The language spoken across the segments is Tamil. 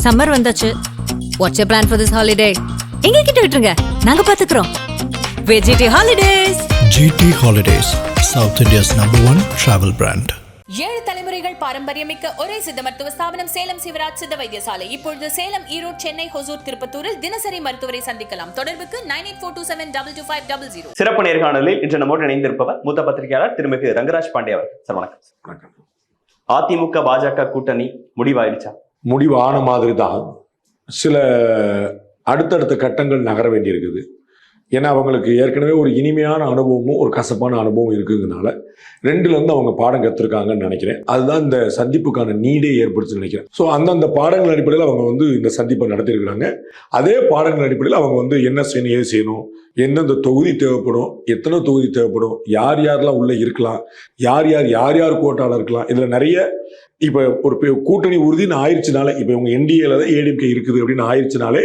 சம்மர் வந்தாச்சு. What's your plan for this holiday? எங்க கிட்ட விட்டுருங்க, நாங்க பாத்துக்கிறோம். VGT holidays. GT Holidays, South India's #1 travel brand. 7 தலைமுறைகள் பாரம்பரியமிக்க ஒரே சித்த மருத்துவ ஸ்தாபனம் சேலம் சிவராஜ் சித்த வைத்தியசாலை. இப்பொழுது சேலம், ஈரோடு, சென்னை, ஹொசூர், திருப்பத்தூரில் தினசரி மருத்துவரை சந்திக்கலாம். தொடர்புக்கு 9842722500. சிறப்பு நேர்காணலில் இன்று நம்மோடு இணைந்திருப்பவர் மூத்த பத்திரிகையாளர் திருமிகு ரங்கராஜ் பாண்டே அவர். சார் வணக்கம். வணக்கம். அதிமுக பாஜக கூட்டணி முடிவாயிடுச்சா? முடிவான மாதிரி தான். சில அடுத்தடுத்த கட்டங்கள் நகர வேண்டியிருக்குது. ஏன்னா அவங்களுக்கு ஏற்கனவே ஒரு இனிமையான அனுபவமும் ஒரு கசப்பான அனுபவம் இருக்குதுனால ரெண்டுலேருந்து அவங்க பாடம் கற்றுருக்காங்கன்னு நினைக்கிறேன். அதுதான் இந்த சந்திப்புக்கான நீடே ஏற்படுத்துன்னு நினைக்கிறேன். ஸோ அந்தந்த பாடங்கள் அடிப்படையில் அவங்க இந்த சந்திப்பை நடத்தியிருக்கிறாங்க. அதே பாடங்கள் அடிப்படையில் அவங்க என்ன செய்யணும், ஏது செய்யணும், எந்தெந்த தொகுதி தேவைப்படும், எத்தனை தொகுதி தேவைப்படும், யார் யாரெல்லாம் உள்ளே இருக்கலாம், யார் யார் கோட்டாவில் இருக்கலாம். இதில் நிறைய இப்போ ஒரு கூட்டணி உறுதின்னு ஆயிடுச்சுனாலே, இப்போ இவங்க என்டிஏல தான் ஏடிஎம்கே இருக்குது அப்படின்னு ஆயிடுச்சுனாலே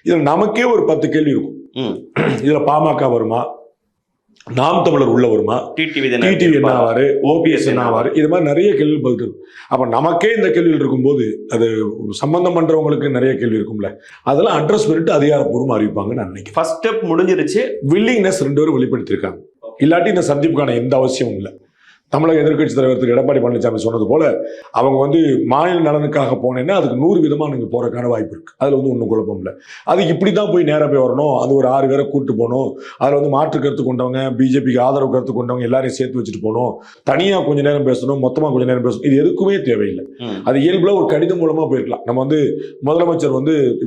இதில் நமக்கே ஒரு 10 கேள்வி இருக்கும். இதுல பாமக வருமா, நாம் தமிழர் உள்ள வருமா, டிடிவி என்ன ஆவாரு, ஓபிஎஸ் என்ன ஆவாரு, இது மாதிரி நிறைய கேள்வி பதில். அப்ப நமக்கே இந்த கேள்விகள் இருக்கும்போது அது சம்பந்தம் பண்றவங்களுக்கு நிறைய கேள்வி இருக்கும்ல, அதெல்லாம் அட்ரஸ் பண்ணிட்டு அதிகாரப்பூர்வம் அறிவிப்பாங்கன்னு நான் நினைக்கிறேன். ஃபர்ஸ்ட் ஸ்டெப் முடிஞ்சிருச்சு. வில்லிங்னஸ் 2 பேரும் வெளிப்படுத்தியிருக்காங்க. இல்லாட்டி இந்த சந்திப்புக்கான எந்த அவசியமும் இல்லை. தமிழக எதிர்க்கட்சி தலைவர் திரு எடப்பாடி பழனிசாமி சொன்னது போல அவங்க மாநில நலனுக்காக போனேன்னா அதுக்கு 100 விதமா நீங்க போறதுக்கான வாய்ப்பு இருக்கு. அதுல ஒன்றும் குழப்பம் இல்லை. அது இப்படிதான் போய் நேராக போய் வரணும், அது ஒரு 6 பேரை கூட்டு போகணும், அதுல மாற்று கருத்து கொண்டவங்க, பிஜேபிக்கு ஆதரவு கருத்து கொண்டவங்க எல்லாரையும் சேர்த்து வச்சுட்டு போகணும், தனியா கொஞ்ச நேரம் பேசணும், மொத்தமா கொஞ்ச நேரம் பேசணும், இது எதுக்குமே தேவையில்லை. அது இயல்புல ஒரு கடிதம் மூலமா போயிருக்கலாம். நம்ம முதலமைச்சர்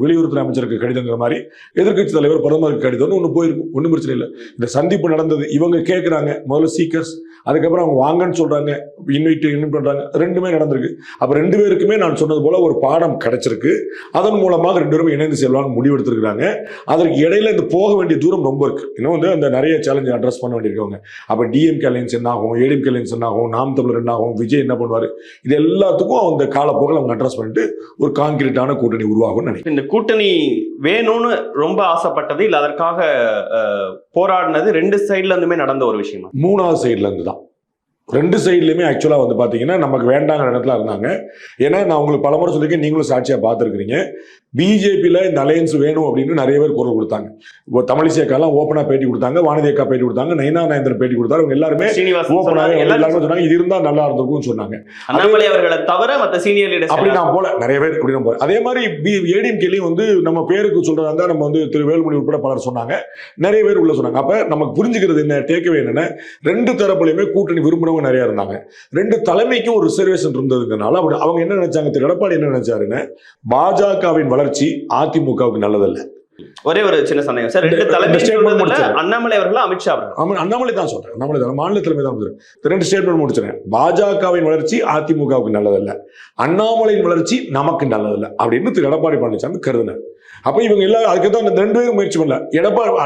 வெளியுறவுத்துறை அமைச்சருக்கு கடிதங்கிற மாதிரி எதிர்க்கட்சி தலைவர் பிரதமருக்கு கடிதம்னு ஒன்று போயிருக்கும், ஒன்றும் பிரச்சனை இல்லை. இந்த சந்திப்பு நடந்தது, இவங்க கேட்குறாங்க முதல்ல சீக்கர்ஸ், அதுக்கப்புறம் அவங்க வாங்கன்னு சொல்றாங்க, இன்வைட் பண்றாங்க, ரெண்டுமே நடந்திருக்கு. அப்ப 2 பேருக்குமே நான் சொன்னது போல ஒரு பாடம் கிடைச்சிருக்கு. அதன் மூலமாக 2 பேரும் இணைந்து செல்லலாம்னு முடிவெடுத்திருக்கிறாங்க. அதற்கு இடையில இந்த போக வேண்டிய தூரம் ரொம்ப இருக்கு. இன்னும் அந்த நிறைய சேலஞ்ச் அட்ரஸ் பண்ண வேண்டியிருக்கவங்க. அப்ப டிஎம்கே அலையன்ஸ் என்ன ஆகும், ஏடிஎம்கே அலையன்ஸ் என்ன ஆகும், நாம் தமிழர் என்ன ஆகும், விஜய் என்ன பண்ணுவாரு, இது எல்லாத்துக்கும் அந்த காலப்போக்கில் அவங்க அட்ரஸ் பண்ணிட்டு ஒரு கான்கிரீட்டான கூட்டணி உருவாகும் நினைக்கிறேன். இந்த கூட்டணி வேணும்னு ரொம்ப ஆசைப்பட்டது இல்ல, அதற்காக போராடினது 2 சைட்ல இருந்துமே நடந்த ஒரு விஷயமா? 3வது சைட்ல இருந்து தான். 2 சைட்லையுமே ஆக்சுவலாக பார்த்தீங்கன்னா நமக்கு வேண்டாங்கிற இடத்துல இருந்தாங்க. ஏன்னா நான் உங்களுக்கு பலமுறை சொல்லியிருக்கேன், நீங்களும் சாட்சியாக பார்த்துருக்கிறீங்க. பிஜேபியில் இந்த அலையன்ஸ் வேணும் அப்படின்னு நிறைய பேர் குரல் கொடுத்தாங்க. இப்போ தமிழிசை அக்காலாம் ஓப்பனாக பேட்டி கொடுத்தாங்க, வானதி அக்கா பேட்டி கொடுத்தாங்க, நயனா நாயந்திரன் பேட்டி கொடுத்தாரு. அவங்க எல்லாருமே ஓப்பனாக எல்லாருமே சொன்னாங்க இது இருந்தால் நல்லா இருந்திருக்கும்னு சொன்னாங்க. அண்ணாமலை அவர்களை தவிர மற்ற சீனியர் லீடர்ஸ் அப்படி நான் போல நிறைய பேர் அப்படி நான் போல. அதே மாதிரி ஏடிஎம்கேலையும் நம்ம பேருக்கு சொல்றதா நம்ம திரு வேலுமணி உட்பட பலர் சொன்னாங்க, நிறைய பேர் உள்ள சொன்னாங்க. அப்ப நமக்கு புரிஞ்சுக்கிறது என்ன, டேக்அவே என்னன்னா 2 தரப்புலையுமே கூட்டணி விரும்புறவங்க நிறைய இருந்தாங்க. 2 தலைமைக்கும் ஒரு ரிசர்வேஷன் இருந்ததுனால அவங்க என்ன நினைச்சாங்க, திரு எடப்பாடி என்ன நினைச்சாருன்னு, பாஜகவின் வளர்ச்சி அதிமுகவுக்கு நல்லதல்ல. ஒரே ஒரு சின்ன சந்தேகம் சார், 2 தலைமை அண்ணாமலை அவர்கள், அமித்ஷா அவர்கள். அண்ணாமலை தான் சொல்றேன், அண்ணாமலை தான் மாநில தலைமை தான் சொல்றேன். 2 ஸ்டேட்மெண்ட் முடிச்சிருக்கேன். பாஜகவின் வளர்ச்சி அதிமுகவுக்கு நல்லதல்ல, அண்ணாமலையின் வளர்ச்சி நமக்கு நல்லதல்ல அப்படின்னு திரு எடப்பாடி பழனிசாமி கருதினார். அப்ப இவங்க எல்லாம் அதுக்கு தான் 2 பேரும் முயற்சி பண்ணல.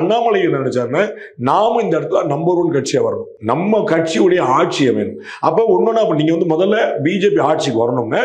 அண்ணாமலை என்ன நினைச்சாருன்னா, நாம இந்த இடத்துல நம்பர் 1 கட்சியா வரணும், நம்ம கட்சியுடைய ஆட்சியை வேணும். அப்ப ஒன்னொன்னா நீங்க முதல்ல பிஜேபி ஆட்சிக்கு வரணும்னா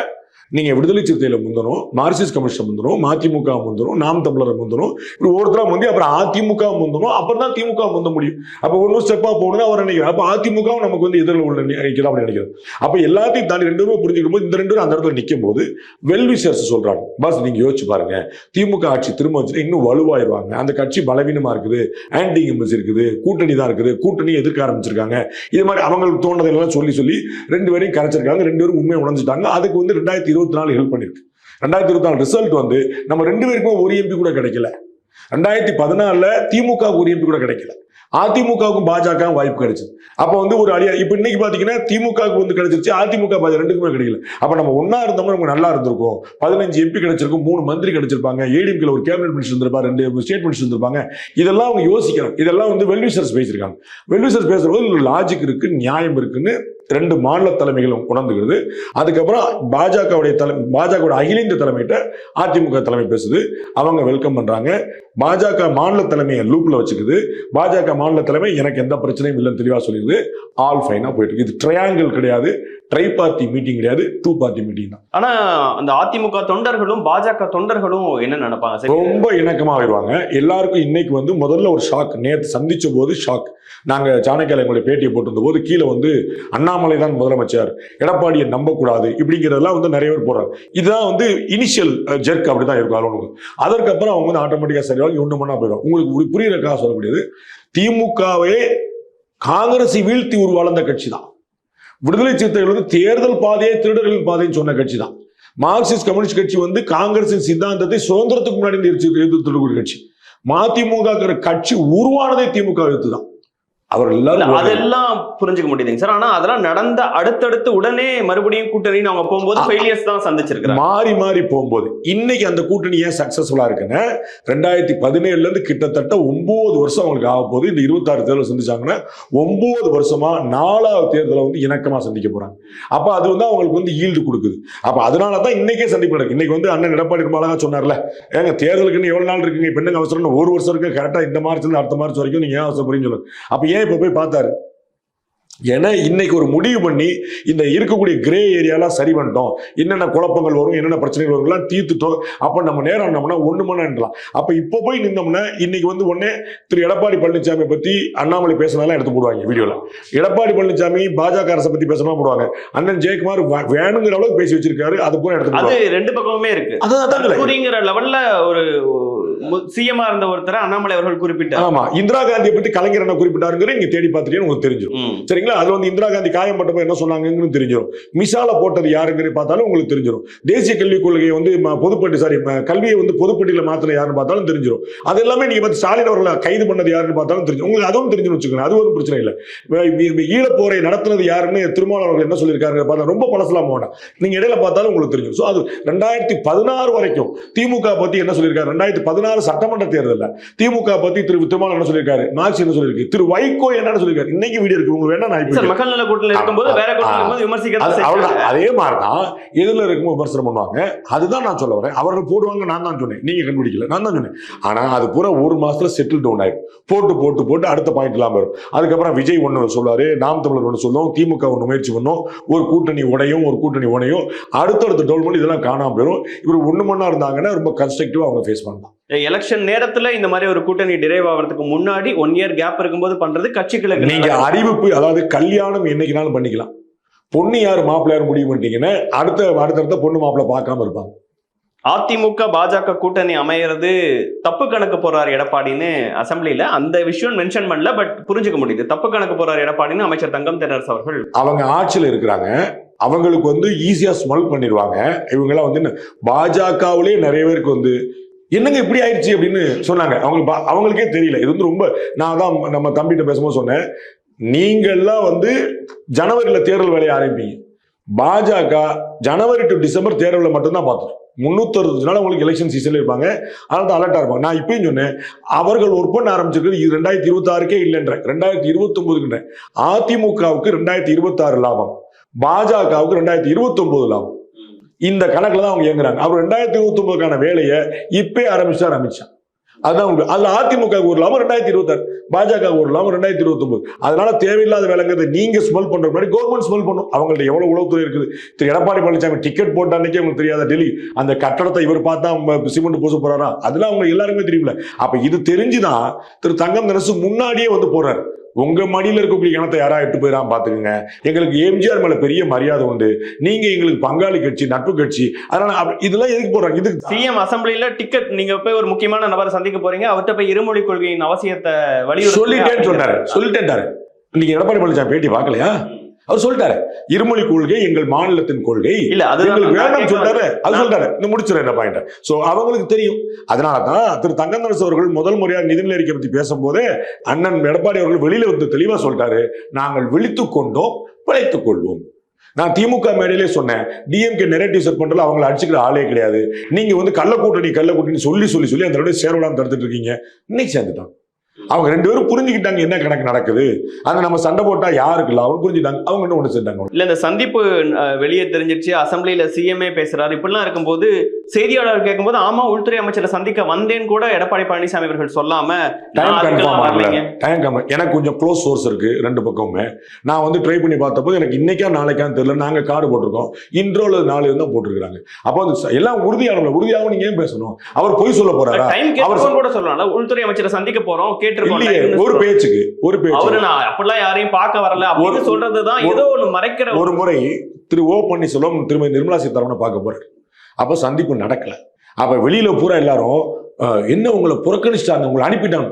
நீங்க விடுதலை சிறுத்தையில முந்தணும், மார்க்சிஸ்ட் கம்யூனிஸ்ட் முந்தணும், மதிமுக முந்தணும், நாம் தமிழரை முந்தணும், இப்படி ஒருத்தரா முந்தி அப்புறம் அதிமுக முந்தணும், அப்புறம் தான் திமுக முந்த முடியும். அப்ப ஒன்னும் ஸ்டெப்பா போகணும்னு அவர் நினைக்கிறார். அப்ப அதிமுக நமக்கு எதிரில் உள்ள நினைக்கலாம் அப்படின்னு நினைக்கிறார். அப்ப எல்லாத்தையும் தாண்டி 2 பேரும் புரிஞ்சுக்கும் போது இந்த 2 பேரும் அந்த இடத்துல நிற்கும் போது வெல்விஷர்ஸ் சொல்றாங்க, பாஸ் நீங்க யோசிச்சு பாருங்க, திமுக ஆட்சி திரும்ப வச்சுட்டு இன்னும் வலுவாயிருவாங்க, அந்த கட்சி பலவீனமா இருக்குது, ஆன்டி இமேஜ் இருக்குது, கூட்டணி தான் இருக்குது, கூட்டணி எதிர்க்க ஆரம்பிச்சிருக்காங்க, இது மாதிரி அவங்களுக்கு தோணுதெல்லாம் சொல்லி 2 பேரையும் கரைச்சிருக்காங்க. 2 பேரும் உண்மையை உணர்ந்துட்டாங்க. அதுக்கு 2024 ஹெல்ப் பண்ணிருக்கு. 2024 ரிசல்ட் நம்ம 2 பேருக்கும் ஒரு எம்பி கூட கிடைக்கல. 2014 திமுக ஒரு எம்பி கூட கிடைக்கல. அதிமுகவுக்கும் பாஜக வாய்ப்பு கிடைச்சது. அப்ப ஒரு அடியா இப்ப இன்னைக்கு பாத்தீங்கன்னா திமுகவுக்கு கிடைச்சிருச்சு, அதிமுக பாஜக 2க்குமே கிடைக்கல. அப்ப நம்ம ஒன்னா இருந்தோம்னா நமக்கு நல்லா இருந்திருக்கும். 15 எம்பி கிடைச்சிருக்கும், 3 மந்திரி கிடைச்சிருப்பாங்க, ஏடிஎம்கேல ஒரு கேபினட் மினிஸ்டர் இருந்திருப்பாங்க, 2 ஸ்டேட் மினிஸ்டர் இருந்திருப்பாங்க. இதெல்லாம் அவங்க யோசிக்கிறாங்க. இதெல்லாம் வெல்விஷர்ஸ் பேசியிருக்காங்க. வெல்விஷர்ஸ் பேசுறது லாஜிக் இருக்கு, நியாயம் இருக்குன்னு 2 மாநில தலைமைகளும் உணர்ந்துகிறது. அதுக்கப்புறம் பாஜகவுடைய அகில இந்திய தலைமையிட்ட அதிமுக தலைமை பேசுது, அவங்க வெல்கம் பண்றாங்க. பாஜக மாநில தலைமையை லூப்ல வச்சுக்குது. பாஜக மாநில தலைமை எனக்கு எந்த பிரச்சனையும் இல்லைன்னு தெளிவா சொல்லிடுது. ஆல் ஃபைனா போயிட்டு இருக்கு. இது ட்ரையாங்கிள் கிடையாது, ட்ரை பார்ட்டி மீட்டிங் கிடையாது, 2 பார்ட்டி மீட்டிங் தான். ஆனா அந்த அதிமுக தொண்டர்களும் பாஜக தொண்டர்களும் என்ன நினைப்பாங்க, ரொம்ப இணக்கமா ஆயிடுவாங்க. எல்லாருக்கும் இன்னைக்கு முதல்ல ஒரு ஷாக். நேற்று சந்திச்ச போது ஷாக். நாங்க சாணக்கியால எங்களுடைய பேட்டியை போட்டிருந்த போது கீழே அண்ணா அண்ணாமலை தான் முதலமைச்சர், எடப்பாடியை நம்பக்கூடாது இப்படிங்கிறதெல்லாம் வந்து நிறைய பேர் போறாங்க. இதுதான் வந்து இனிஷியல் ஜெர்க் அப்படிதான் இருக்கும் அலுவலகம். அதற்கப்புறம் அவங்க வந்து ஆட்டோமேட்டிக்கா சரியாக ஒண்ணு மண்ணா போயிடும். உங்களுக்கு புரியுறதுக்காக சொல்லக்கூடியது, திமுகவே காங்கிரஸை வீழ்த்தி வளர்ந்த கட்சி தான். விடுதலை சிறுத்தைகள் வந்து தேர்தல் பாதையை திருடர்களின் பாதைன்னு சொன்ன கட்சி தான். மார்க்சிஸ்ட் கம்யூனிஸ்ட் கட்சி வந்து காங்கிரசின் சித்தாந்தத்தை சுதந்திரத்துக்கு முன்னாடி எதிர்த்து கட்சி. மதிமுக கட்சி உருவானதே திமுக எதிர்த்து தான். அவர்கள் எல்லாரும் அதெல்லாம் புரிஞ்சுக்க முடியுதுங்க சார். ஆனா அதெல்லாம் நடந்த அடுத்தடுத்து உடனே மறுபடியும் கூட்டணின்னு அவங்க போகும்போது ஃபெயிலியர்ஸ் தான் சந்திச்சிருக்காங்க. மாறி மாறி போகும்போது இன்னைக்கு அந்த கூட்டணி ஏன் சக்சஸ்ஃபுல்லா இருக்குன்னு 2017 இருந்து கிட்டத்தட்ட 9 வருஷம் அவங்களுக்கு ஆக போகுது. இந்த 26 தேர்தல் சந்திச்சாங்கன்னா 9 வருஷமா 4வது தேர்தலை வந்து இணக்கமா சந்திக்க போறாங்க. அப்ப அது வந்து அவங்களுக்கு வந்து ஈல்டு கொடுக்குது. அப்ப அதனாலதான் இன்னைக்கே சந்திப்பு நடக்கு. இன்னைக்கு வந்து அண்ணன் எடப்பாடி ரொம்ப அழகா சொன்னார்ல, ஏங்க தேர்தலுக்குன்னு எவ்வளவு நாள் இருக்குங்க, இப்ப என்ன அவசரம், 1 வருஷம் இருக்கு, கரெக்டா இந்த மார்ச்ல இருந்து அடுத்த மார்ச் வரைக்கும் நீங்க ஏன் அவசரப்படுறீங்கன்னு சொல்லுங்க. அப்ப ஏன் இப்ப போய் பார்த்தாரு? ஏன்னா இன்னைக்கு ஒரு முடிவு பண்ணி இந்த இருக்கக்கூடிய கிரே ஏரியாலாம் சரி பண்ணிட்டோம், என்னென்ன குழப்பங்கள் வரும், என்னென்ன பிரச்சனைகள் வரும் தீர்த்துட்டோம். அப்ப நம்ம நேரம் நம்மனா ஒண்ணு மணி அப்ப இப்ப போய் நின்றோம்னா இன்னைக்கு வந்து ஒன்னே திரு எடப்பாடி பழனிசாமி பத்தி அண்ணாமலை பேசினாலும் எடுத்து போடுவாங்க வீடியோல. எடப்பாடி பழனிசாமி பாஜக அரசை பத்தி பேசணும் போடுவாங்க. அண்ணன் ஜெயக்குமார் வேணுங்கிற அளவுக்கு பேசி வச்சிருக்காரு, அது பூரா எடுத்து அது ரெண்டு பக்கமுமே இருக்கு. அதான் லெவல்ல ஒரு சிஎம்ஆ இருந்த ஒருத்தர் அண்ணாமலை அவர்கள் குறிப்பிட்டார். ஆமா, இந்திரா காந்தியை பத்தி கலைஞர் என்ன குறிப்பிட்டாருங்கிற நீங்க தேடி பார்த்துட்டீங்கன்னு உங்களுக்கு தெரிஞ்சிடும். சரிங்களா? அதுல வந்து இந்திரா காந்தி காயப்பட்டப்ப என்ன சொன்னாங்கன்னு தெரிஞ்சிடும். மிசால போட்டது யாருங்கிற பார்த்தாலும் உங்களுக்கு தெரிஞ்சிடும். தேசிய கல்விக் கொள்கையை வந்து கல்வியை வந்து பொதுப்பட்டியல மாத்தின யாருன்னு பார்த்தாலும் தெரிஞ்சிடும். அது எல்லாமே நீங்க பார்த்து ஸ்டாலின் அவர்களை கைது பண்ணது யாருன்னு பார்த்தாலும் தெரிஞ்சு உங்களுக்கு அதுவும் தெரிஞ்சுன்னு வச்சுக்கோங்க. அது ஒரு பிரச்சனை இல்லை. ஈழப்போரை நடத்தினது யாருன்னு திருமாவளவன் அவர்கள் என்ன சொல்லியிருக்காரு பார்த்தா ரொம்ப பழசலாம் போனா நீங்க இடையில பார்த்தாலும் உங்களுக்கு தெரியும். அது 2016 வரைக்கும் திமுக பத்தி என்ன சொல்லியிருக்காரு, 2016 சட்டமன்ற தேர்தல் திமுக பத்தி திரு திருமாவளவன் என்ன சொல்லியிருக்காரு, மார்க்ஸ் என்ன சொல்லியிருக்கு, திரு வைகோ என்ன சொல்லியிருக்காரு. இன்னைக்கு வீடியோ இருக்கு, உங்களுக்கு வேணா நான் மக்கள் நல கூட்டணியில் இருக்கும்போது வேற கூட்டணியில் விமர்சிக்கிறது அதே மாதிரிதான் எதுல இருக்கும் விமர்சனம் பண்ணுவாங்க. அதுதான் நான் சொல்ல வரேன். அவர்கள் போடுவாங்க, நான் தான் சொன்னேன், நீங்க கண்டுபிடிக்கல, நான் தான் சொன்னேன். ஆனா அது பூரா 1 மாசத்துல செட்டில் டவுன் ஆயிடும். போட்டு அடுத்த பாயிண்ட் இல்லாம வரும். அதுக்கப்புறம் விஜய் ஒண்ணு சொல்லுவாரு, நாம் தமிழர் ஒண்ணு சொல்லுவோம், திமுக ஒண்ணு முயற்சி பண்ணும், ஒரு கூட்டணி உடையும் அடுத்தடுத்த டோல் பண்ணி இதெல்லாம் காணாம போயிடும். இவர் ஒண்ணு மண்ணா இருந்தாங்கன்னா ரொம்ப கன்ஸ்ட்ரக்டிவா அவங்க ஃபேஸ் பண்ணலாம். எலெக்ஷன் நேரத்துல இந்த மாதிரி ஒரு கூட்டணி டிரைவ் ஆகிறதுக்கு முன்னாடி 1 இயர் கேப் இருக்கும்போது பண்றது கட்சிகளுக்கு நீங்க அறிவிப்பு, அதாவது கல்யாணம் என்னைக்குனாலும் பண்ணிக்கலாம். பொண்ணு யாரு மாப்பிள்ளை யாரு முடிவு பண்ணிட்டீங்கன்னா அடுத்த பொண்ணு மாப்பிள்ளை பார்க்காம இருப்பாங்க. அதிமுக பாஜக கூட்டணி அமைகிறது தப்பு கணக்கு போறாரு எடப்பாடின்னு அசம்பிளில அந்த விஷயம் மென்ஷன் பண்ணல, பட் புரிஞ்சுக்க முடியுது. தப்பு கணக்கு போறாரு எடப்பாடின்னு அமைச்சர் தங்கம் தென்னரசு அவர்கள். அவங்க ஆட்சியில் இருக்கிறாங்க, அவங்களுக்கு வந்து ஈஸியா ஸ்மெல் பண்ணிடுவாங்க. இவங்கெல்லாம் வந்து பாஜகவிலே நிறைய பேருக்கு வந்து என்னங்க இப்படி ஆயிடுச்சு அப்படின்னு சொன்னாங்க. அவங்களுக்கே தெரியல. இது வந்து ரொம்ப, நான் தான் நம்ம தம்பிகிட்ட பேசும்போது சொன்னேன், நீங்கள்லாம் வந்து ஜனவரியில தேர்தல் வேலையை ஆரம்பிப்பீங்க. பாஜக ஜனவரி டு டிசம்பர் தேர்தலில் மட்டும்தான் பார்த்துரும். 360 நாள் உங்களுக்கு எலெக்ஷன் சீசன்ல இருப்பாங்க. அதனால தான் அலர்ட்டா இருப்பாங்க. நான் இப்பயும் சொன்னேன், அவர்கள் ஒர்க் பண்ண ஆரம்பிச்சிருக்கிறது 2026 இல்லைன்ற 2029. அதிமுகவுக்கு 2026 லாபம், பாஜகவுக்கு 2029 லாபம். இந்த கணக்குல தான் அவங்க இயங்குறாங்க. அவர் 2029க்கான வேலையை இப்பே ஆரம்பிச்சார் அமித்ஷா. அதுதான் உங்களுக்கு. அதுல அதிமுக ஒரு லாபம் 2026, பாஜக ஒரு லாபம் 2029. அதனால தேவையில்லாத வேலைங்கிறது நீங்க ஸ்மெல் பண்ற மாதிரி கவர்மெண்ட் ஸ்மெல் பண்ணும். அவங்கள்ட்ட எவ்வளவு உளவுத்துறை இருக்குது. திரு எடப்பாடி பழனிசாமி டிக்கெட் போட்ட அன்னைக்கே உங்களுக்கு தெரியாத டெல்லி அந்த கட்டடத்தை இவர் பார்த்தா சிமெண்ட் பூச போறாரா, அதெல்லாம் அவங்க எல்லாருமே தெரியும்ல. அப்ப இது தெரிஞ்சுதான் திரு தங்கம் தென்னரசு முன்னாடியே வந்து போறாரு. உங்க மடியில இருக்கக்கூடிய இனத்தை யாரா எட்டு போயிடாம பாத்துக்கோங்க, எங்களுக்கு எம்ஜிஆர் மேல பெரிய மரியாதை உண்டு, நீங்க எங்களுக்கு பங்காளி கட்சி, நட்பு கட்சி, அதனால இதெல்லாம் எதுக்கு போறாங்க? இது சிஎம் அசம்பிளில டிக்கெட் நீங்க போய் ஒரு முக்கியமான நபரை சந்திக்க போறீங்க, அவர்கிட்ட போய் இருமொழி கொள்கையின் அவசியத்தை வலியுறுத்தி சொல்லிட்டேன்டாரு. நீங்க எடப்பாடி பழனிசாமி பேட்டி பார்க்கலையா? அவர் சொல்லிட்டாரு, இருமொழி கொள்கை எங்கள் மாநிலத்தின் கொள்கை இல்ல, அது வேண்டாம் சொல்லிட்டாரு. அது சொல்லிட்டாரு. இந்த முடிச்சிருந்த பாயிண்ட். சோ அவங்களுக்கு தெரியும். அதனாலதான் திரு தங்கம் தென்னரசு அவர்கள் முதல் முறையாக நிதிநிலை அறிக்கை பத்தி பேசும்போது அண்ணன் எடப்பாடி அவர்கள் வெளியில வந்து தெளிவா சொல்லிட்டாரு, நாங்கள் விழித்துக் கொண்டோம், பிழைத்துக் கொள்வோம். நான் திமுக மேடையிலே சொன்னேன், டிஎம்கே நெரேட்டிவ் செட் பண்றதுல அவங்களை அடிச்சுக்கிற ஆளே கிடையாது. நீங்க வந்து கள்ள கூட்டணி சொல்லி அந்த சேரலாம் தடுத்துட்டு இருக்கீங்க. இன்னைக்கு சேர்ந்துட்டான். அவங்க 2 பேரும் புரிஞ்சுக்கிட்டாங்க என்ன கணக்கு நடக்குது. அந்த நம்ம சண்டை போட்டா யாருக்கு லாபம் புரிஞ்சுட்டாங்க. அவங்க ஒண்ணு செஞ்சாங்க. இல்ல இந்த சந்திப்பு வெளியே தெரிஞ்சிருச்சு, அசம்பிளியில சிஎம்ஏ பேசுறாரு, இப்படிலாம் இருக்கும்போது செய்தியாளர் கேட்கும்போது ஆமா உள்துறை அமைச்சரை சந்திக்க வந்தேன்னு கூட எடப்பாடி பழனிசாமி அவர்கள் சொல்லாம டைம் அதுக்கெல்லாம் வரலைங்க. எனக்கு கொஞ்சம் க்ளோஸ் சோர்ஸ் இருக்கு ரெண்டு பக்கமுமே. நான் வந்து ட்ரை பண்ணி பார்த்தப்போ எனக்கு இன்னைக்கா நாளைக்கான்னு தெரியல. நாங்க கார்டு போட்டிருக்கோம், இன்றோ அல்லது நாளை தான் போட்டிருக்காங்க. அப்போ எல்லாம் உறுதியாக நீங்க ஏன் பேசணும்? அவர் பொய் சொல்ல போறாரா? அவர் கூட சொல்லலாம் உள்துறை அமைச்சரை சந்திக்க போறோம் கேட்டிருக்கோம் ஒரு பேச்சுக்கு அவரு நான் அப்படிலாம் யாரையும் பார்க்க வரல அப்படின்னு சொல்றதுதான் ஏதோ ஒண்ணு மறைக்கிற. ஒரு முறை திரு ஓ பன்னீர்செல்வம் திருமதி நிர்மலா சீதாராமனை பார்க்க போறாரு. அப்ப சந்திப்பு நடக்கல. அப்ப வெளியில பூரா எல்லாரும் என்ன உங்களை புறக்கணிச்சிட்டாங்க, உங்களை அனுப்பிட்டாங்க.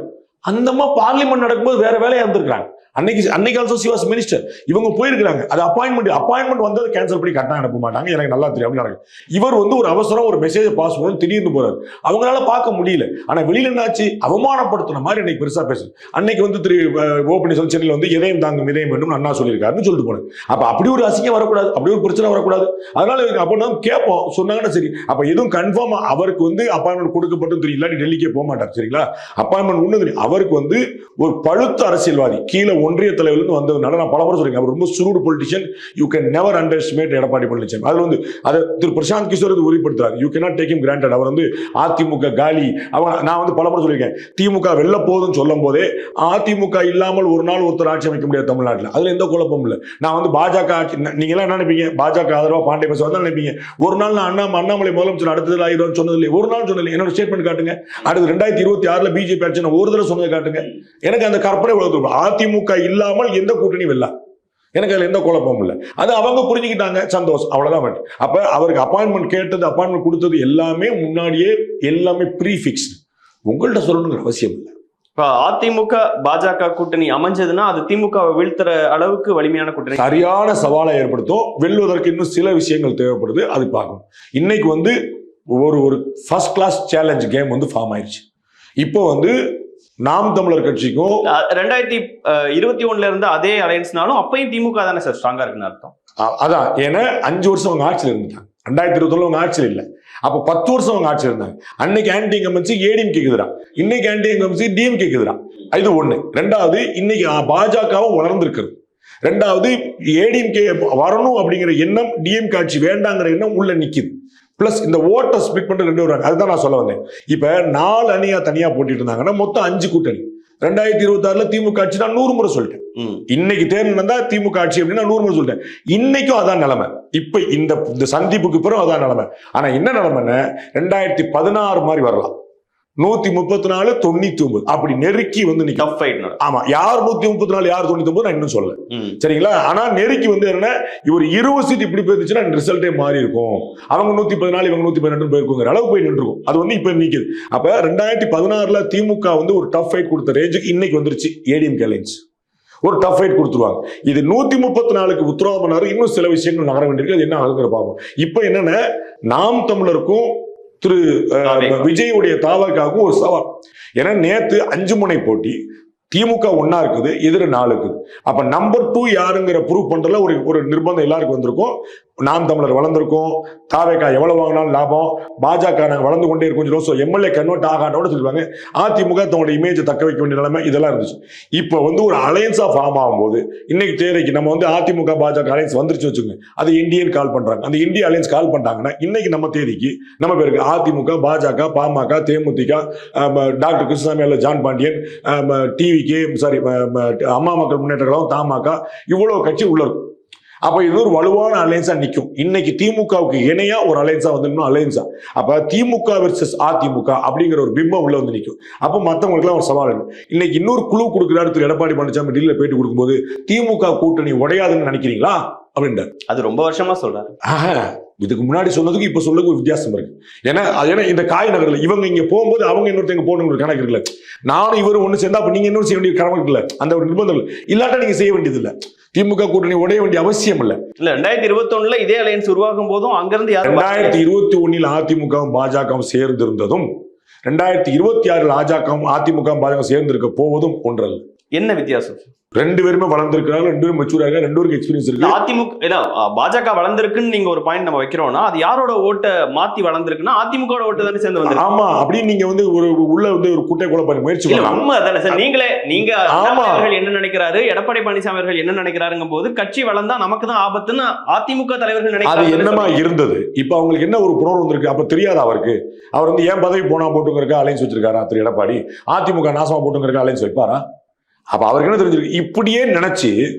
அந்தமா பார்லிமெண்ட் நடக்கும்போது வேற வேலையா இருந்திருக்காங்க. அன்னைக்கு ஆல்சோ சி வாஸ் மினிஸ்டர். இவங்க போயிருக்காங்க. அது அப்பாயின்மெண்ட் வந்தது கேன்சல் பண்ணி கட்டாயம் அனுப்ப மாட்டாங்க. எனக்கு நல்லா தெரியும் அப்படி நடக்கும். இவர் வந்து ஒரு அவசரம் ஒரு மெசேஜ் பாஸ் பண்ணணும் திடீர்னு போறாரு. அவங்களால பார்க்க முடியல. ஆனா வெளியில என்னாச்சு, அவமானப்படுத்தின மாதிரி இன்னைக்கு பெருசா பேசு. அன்னைக்கு வந்து திரு ஓ பன்னீர்செல்வம் சென்னையில் வந்து இதயம் தாங்கும் இதயம் வேண்டும் அண்ணா சொல்லியிருக்காருன்னு சொல்லிட்டு போனேன். அப்ப அப்படி ஒரு அசிங்கம் வரக்கூடாது, அப்படி ஒரு பிரச்சனை வரக்கூடாது. அதனால அப்ப நம்ம கேட்போம், சொன்னாங்கன்னா சரி. அப்ப எதுவும் கன்ஃபார்ம் அவருக்கு வந்து அப்பாயின்மெண்ட் கொடுக்கப்பட்டும் தெரியும், இல்லாட்டி டெல்லிக்கே போக மாட்டார். சரிங்களா? அப்பாயின்மெண்ட் ஒண்ணு தெரியும். அவருக்கு வந்து ஒரு பழுத்த அரசியல்வாதி கீழே ஒன்றிய தலைவர்ல வந்ததுனால நான் பலமுறை சொல்றேன், அவர் ரொம்ப shrewd politician. You can never underestimate Edappadi Palaniswami. அதுல வந்து அதை திரு பிரசாந்த் கிஷோர் உறுதிப்படுத்துறாரு. You cannot take him granted. அவர் வந்து அதிமுக காலி. நான் வந்து பலமுறை சொல்லியிருக்கேன், திமுக வெல்ல போதுன்னு சொல்லும் போதே அதிமுக இல்லாமல் ஒரு நாள் ஒருத்தர் ஆட்சி அமைக்க முடியாது தமிழ்நாட்டில். அதுல எந்த குழப்பமும் இல்லை. நான் வந்து பாஜக ஆட்சி, நீங்க எல்லாம் என்ன நினைப்பீங்க, பாஜக ஆதரவா பாண்டிய பேச வந்தா நினைப்பீங்க. ஒரு நாள் நான் அண்ணாமலை முதலமைச்சர் அடுத்தது ஆயிரம் சொன்னது இல்லை. ஒரு நாள் சொன்னது. என்னோட ஸ்டேட்மெண்ட் காட்டுங்க. அடுத்து 2026 பிஜேபி ஆட்சி ஒரு தடவை சொன்னதை காட்டுங்க. எனக்கு அந்த கற்பனை உலகத்துக்கு அதிமுக இல்லாமல் எந்த கூட்டணி வெல்ல, எனக்கு அதுல எந்த குழப்பமும் இல்லை. அது அவங்க புரிஞ்சுக்கிட்டாங்க, சந்தோஷம், அவ்வளவுதான். அப்ப அவருக்கு அப்பாயின்மெண்ட் கேட்டது, அப்பாயின்மெண்ட் கொடுத்தது எல்லாமே முன்னாடியே எல்லாமே ப்ரீஃபிக்ஸ்டு. உங்கள்கிட்ட சொல்லணுங்கிற அவசியம் இல்லை. இப்ப அதிமுக பாஜக கூட்டணி அமைஞ்சதுன்னா அது திமுகவை வீழ்த்துற அளவுக்கு வலிமையான கூட்டணி, சரியான சவாலை ஏற்படுத்தும். வெல்வதற்கு இன்னும் சில விஷயங்கள் தேவைப்படுது, அது பார்க்கணும். இன்னைக்கு வந்து ஒரு ஃபர்ஸ்ட் கிளாஸ் சேலஞ்ச் கேம் வந்து ஃபார்ம் ஆயிடுச்சு. இப்போ வந்து நாம் தமிழர் கட்சிக்கும் 2021 இருந்த அதே அலையன்ஸ்னாலும் அப்பயும் திமுக தானே சார் ஸ்ட்ராங்கா இருக்குன்னு அர்த்தம். அதான், ஏன்னா 5 வருஷம் அவங்க ஆட்சியில் இருந்துட்டாங்க. 2021 அவங்க ஆட்சியில் இல்லை. அப்ப 10 வருஷம் அவங்க ஆட்சியில் இருந்தாங்க. அன்னைக்கு ஆன்டி இன்கம்பன்சி ஏடிஎம் கேக்குதுடா, இன்னைக்கு ஆன்டி இன்கம்பன்சி டிஎம் கேக்குதுடா. இது ஒண்ணு. ரெண்டாவது, இன்னைக்கு பாஜகவும் வளர்ந்திருக்கிறது. ரெண்டாவது, ஏடிஎம்கே வரணும் அப்படிங்கிற எண்ணம், டிஎம் ஆட்சி வேண்டாங்கிற எண்ணம் உள்ள நிக்குது. பிளஸ் இந்த ஓட்டை ஸ்பிளிட் பண்ணிட்டு 2 வராங்க. அதுதான் நான் சொல்ல வந்தேன். இப்ப 4 அணியா தனியா போட்டிட்டு இருந்தாங்கன்னா மொத்தம் 5 கூட்டணி. 2026 திமுக ஆட்சி நான் 100 முறை சொல்லிட்டேன். இன்னைக்கு தேர்தல் நடந்தா திமுக ஆட்சி அப்படின்னு 100 முறை சொல்லிட்டேன். இன்னைக்கும் அதான் நிலைமை. இப்ப இந்த சந்திப்புக்கு பிறகு அதான் நிலைமை. ஆனா என்ன நிலைமைன்னு 2016 மாதிரி வரலாம். 134 99 அப்படி நெருக்கி வந்து ஆமா, யார் 134 யார் 99 நான் இன்னும் சொல்லல. சரிங்களா? ஆனா நெருக்கி வந்து என்ன, இவர் 20 சீட் இப்படி போயிருச்சுன்னா ரிசல்ட்டே மாறி இருக்கும். அவங்க 114 இவங்க 118 போயிருக்குங்கிற அளவு போய் நின்றுக்கும். அது வந்து இப்ப நிக்குது. அப்ப 2016 திமுக வந்து ஒரு டஃப் ஃபைட் கொடுத்த ரேஞ்சுக்கு இன்னைக்கு வந்துருச்சு ஏடிஎம்கே அலையன்ஸ். ஒரு டஃப் ஃபைட் கொடுத்துருவாங்க. இது 134க்கு உத்தரவாதம் பண்ணாரு. இன்னும் சில விஷயங்கள் நகர வேண்டியிருக்கு. அது என்ன ஆகுங்கிற பார்ப்போம். இப்ப என்னன்னா, நாம் தமிழருக்கும் திரு விஜயுடைய தாவக்காகவும் ஒரு சவால். ஏன்னா நேத்து 5 முனை போட்டி, திமுக 1 இருக்குது, எதிர 4 இருக்குது. அப்ப நம்பர் 2 யாருங்கிற ப்ரூவ் பண்றதுல ஒரு நிர்பந்தம் எல்லாருக்கும் வந்திருக்கும். நாம் தமிழர் வளர்ந்திருக்கும். தாவேக்கா எவ்வளவு வாங்கினாலும் லாபம், பாஜக நாங்கள் வளர்ந்து கொண்டே இருக்கும். எம்எல்ஏ கன்வெர்ட் ஆகாட்டோட சொல்லுவாங்க. அதிமுக தங்களுடைய இமேஜை தக்க வைக்க வேண்டிய நிலைமை இதெல்லாம் இருந்துச்சு. இப்போ வந்து ஒரு அலையன்ஸா ஃபார்ம் ஆகும்போது இன்னைக்கு தேவைக்கு நம்ம வந்து அதிமுக பாஜக அலையன்ஸ் வந்துருச்சு வச்சுங்க. அது இந்தியன் கால் பண்றாங்க. அந்த இந்திய அலையன்ஸ் கால் பண்ணிட்டாங்கன்னா இன்னைக்கு நம்ம தேதிக்கு நம்ம பேருக்கு அதிமுக, பாஜக, பாமக, தேமுதிக, டாக்டர் கிருஷ்ணசாமி அல்ல ஜான் பாண்டியன், டிவிகே, சாரி அம்மா மக்கள் முன்னேற்ற கழகம், தமாக, இவ்வளவு கட்சி உள்ள இருக்கும். அப்ப இது ஒரு வலுவான அலையன்ஸா நிற்கும். இன்னைக்கு திமுகவுக்கு இணையா ஒரு அலையன்ஸா வந்து அலையன்ஸா. அப்ப திமுக வெர்சஸ் அதிமுக அப்படிங்கிற ஒரு பிம்பம் உள்ள வந்து நிற்கும். அப்ப மற்றவங்களுக்கு எல்லாம் ஒரு சவால் இருக்கு. இன்னைக்கு இன்னொரு குழு கொடுக்கிறாரு திரு எடப்பாடி பழனிசாமி டெல்லியில போயிட்டு கொடுக்கும்போது, திமுக கூட்டணி உடையாதுன்னு நினைக்கிறீங்களா அப்படின்றார். அது ரொம்ப வருஷமா சொல்றாரு. இதுக்கு முன்னாடி சொன்னதுக்கு இப்ப சொல்றதுக்கு வித்தியாசம் இருக்கு. ஏன்னா இந்த காய் நகர்ல இவங்க இங்க போகும்போது அவங்க இன்னொருத்தங்க போகணுங்கிற கணக்கு இருக்குல்ல. நானும் இவரும் ஒண்ணு சேர்ந்தா அப்ப நீங்க இன்னொரு செய்ய வேண்டிய கணக்கு இருக்குல்ல. அந்த ஒரு நிர்பந்தம் இல்லாட்டா நீங்க செய்ய வேண்டியது இல்ல. திமுக கூட்டணி உடைய வேண்டிய அவசியம் இல்ல. 2021 இதே அலையன்ஸ் உருவாகும் போதும் அங்கிருந்து 2021 அதிமுகவும் பாஜகவும் சேர்ந்திருந்ததும் 2026 அதிமுக பாஜக சேர்ந்திருக்க போவதும் ஒன்றல்ல. என்ன வித்தியாசம்? ரெண்டு பேருமே வளர்ந்துருக்காங்க, ரெண்டு பேரும் மெச்சூர் ஆக, ரெண்டு பேருக்கு எக்ஸ்பீரியன்ஸ் இருக்கு. அதிமுக இல்ல பாஜக வளர்ந்துருக்குன்னு நீங்க ஒரு பாயிண்ட் நம்ம வைக்கிறோம்னா அது யாரோட ஓட்டை மாத்தி வளர்ந்துருக்குன்னா அதிமுக ஓட்டு தானே சேர்ந்து வந்து. ஆமா, அப்படின்னு நீங்க வந்து ஒரு உள்ள வந்து ஒரு குட்டை குழப்ப முயற்சி பண்ணலாம். உண்மை தானே சார். நீங்க அவர்கள் என்ன நினைக்கிறாரு, எடப்பாடி பழனிசாமி அவர்கள் என்ன நினைக்கிறாருங்க போது கட்சி வளர்ந்தா நமக்கு தான் ஆபத்துன்னு அதிமுக தலைவர்கள் நினைக்கிறாங்க. அது என்னமா இருந்தது? இப்ப அவங்களுக்கு என்ன ஒரு புணர்வு வந்திருக்கு? அப்ப தெரியாதா அவருக்கு? அவர் வந்து ஏன் பதவி போனா போட்டுங்கிறக்க அலைன்ஸ் வச்சிருக்காரா திரு எடப்பாடி? அதிமுக நாசமா போட்டுங்கிறக்க அலைன்ஸ் வைப்பாரா? அப்ப அவருக்கு என்ன தெரிஞ்சிருக்கு? இப்படியே நினைச்சு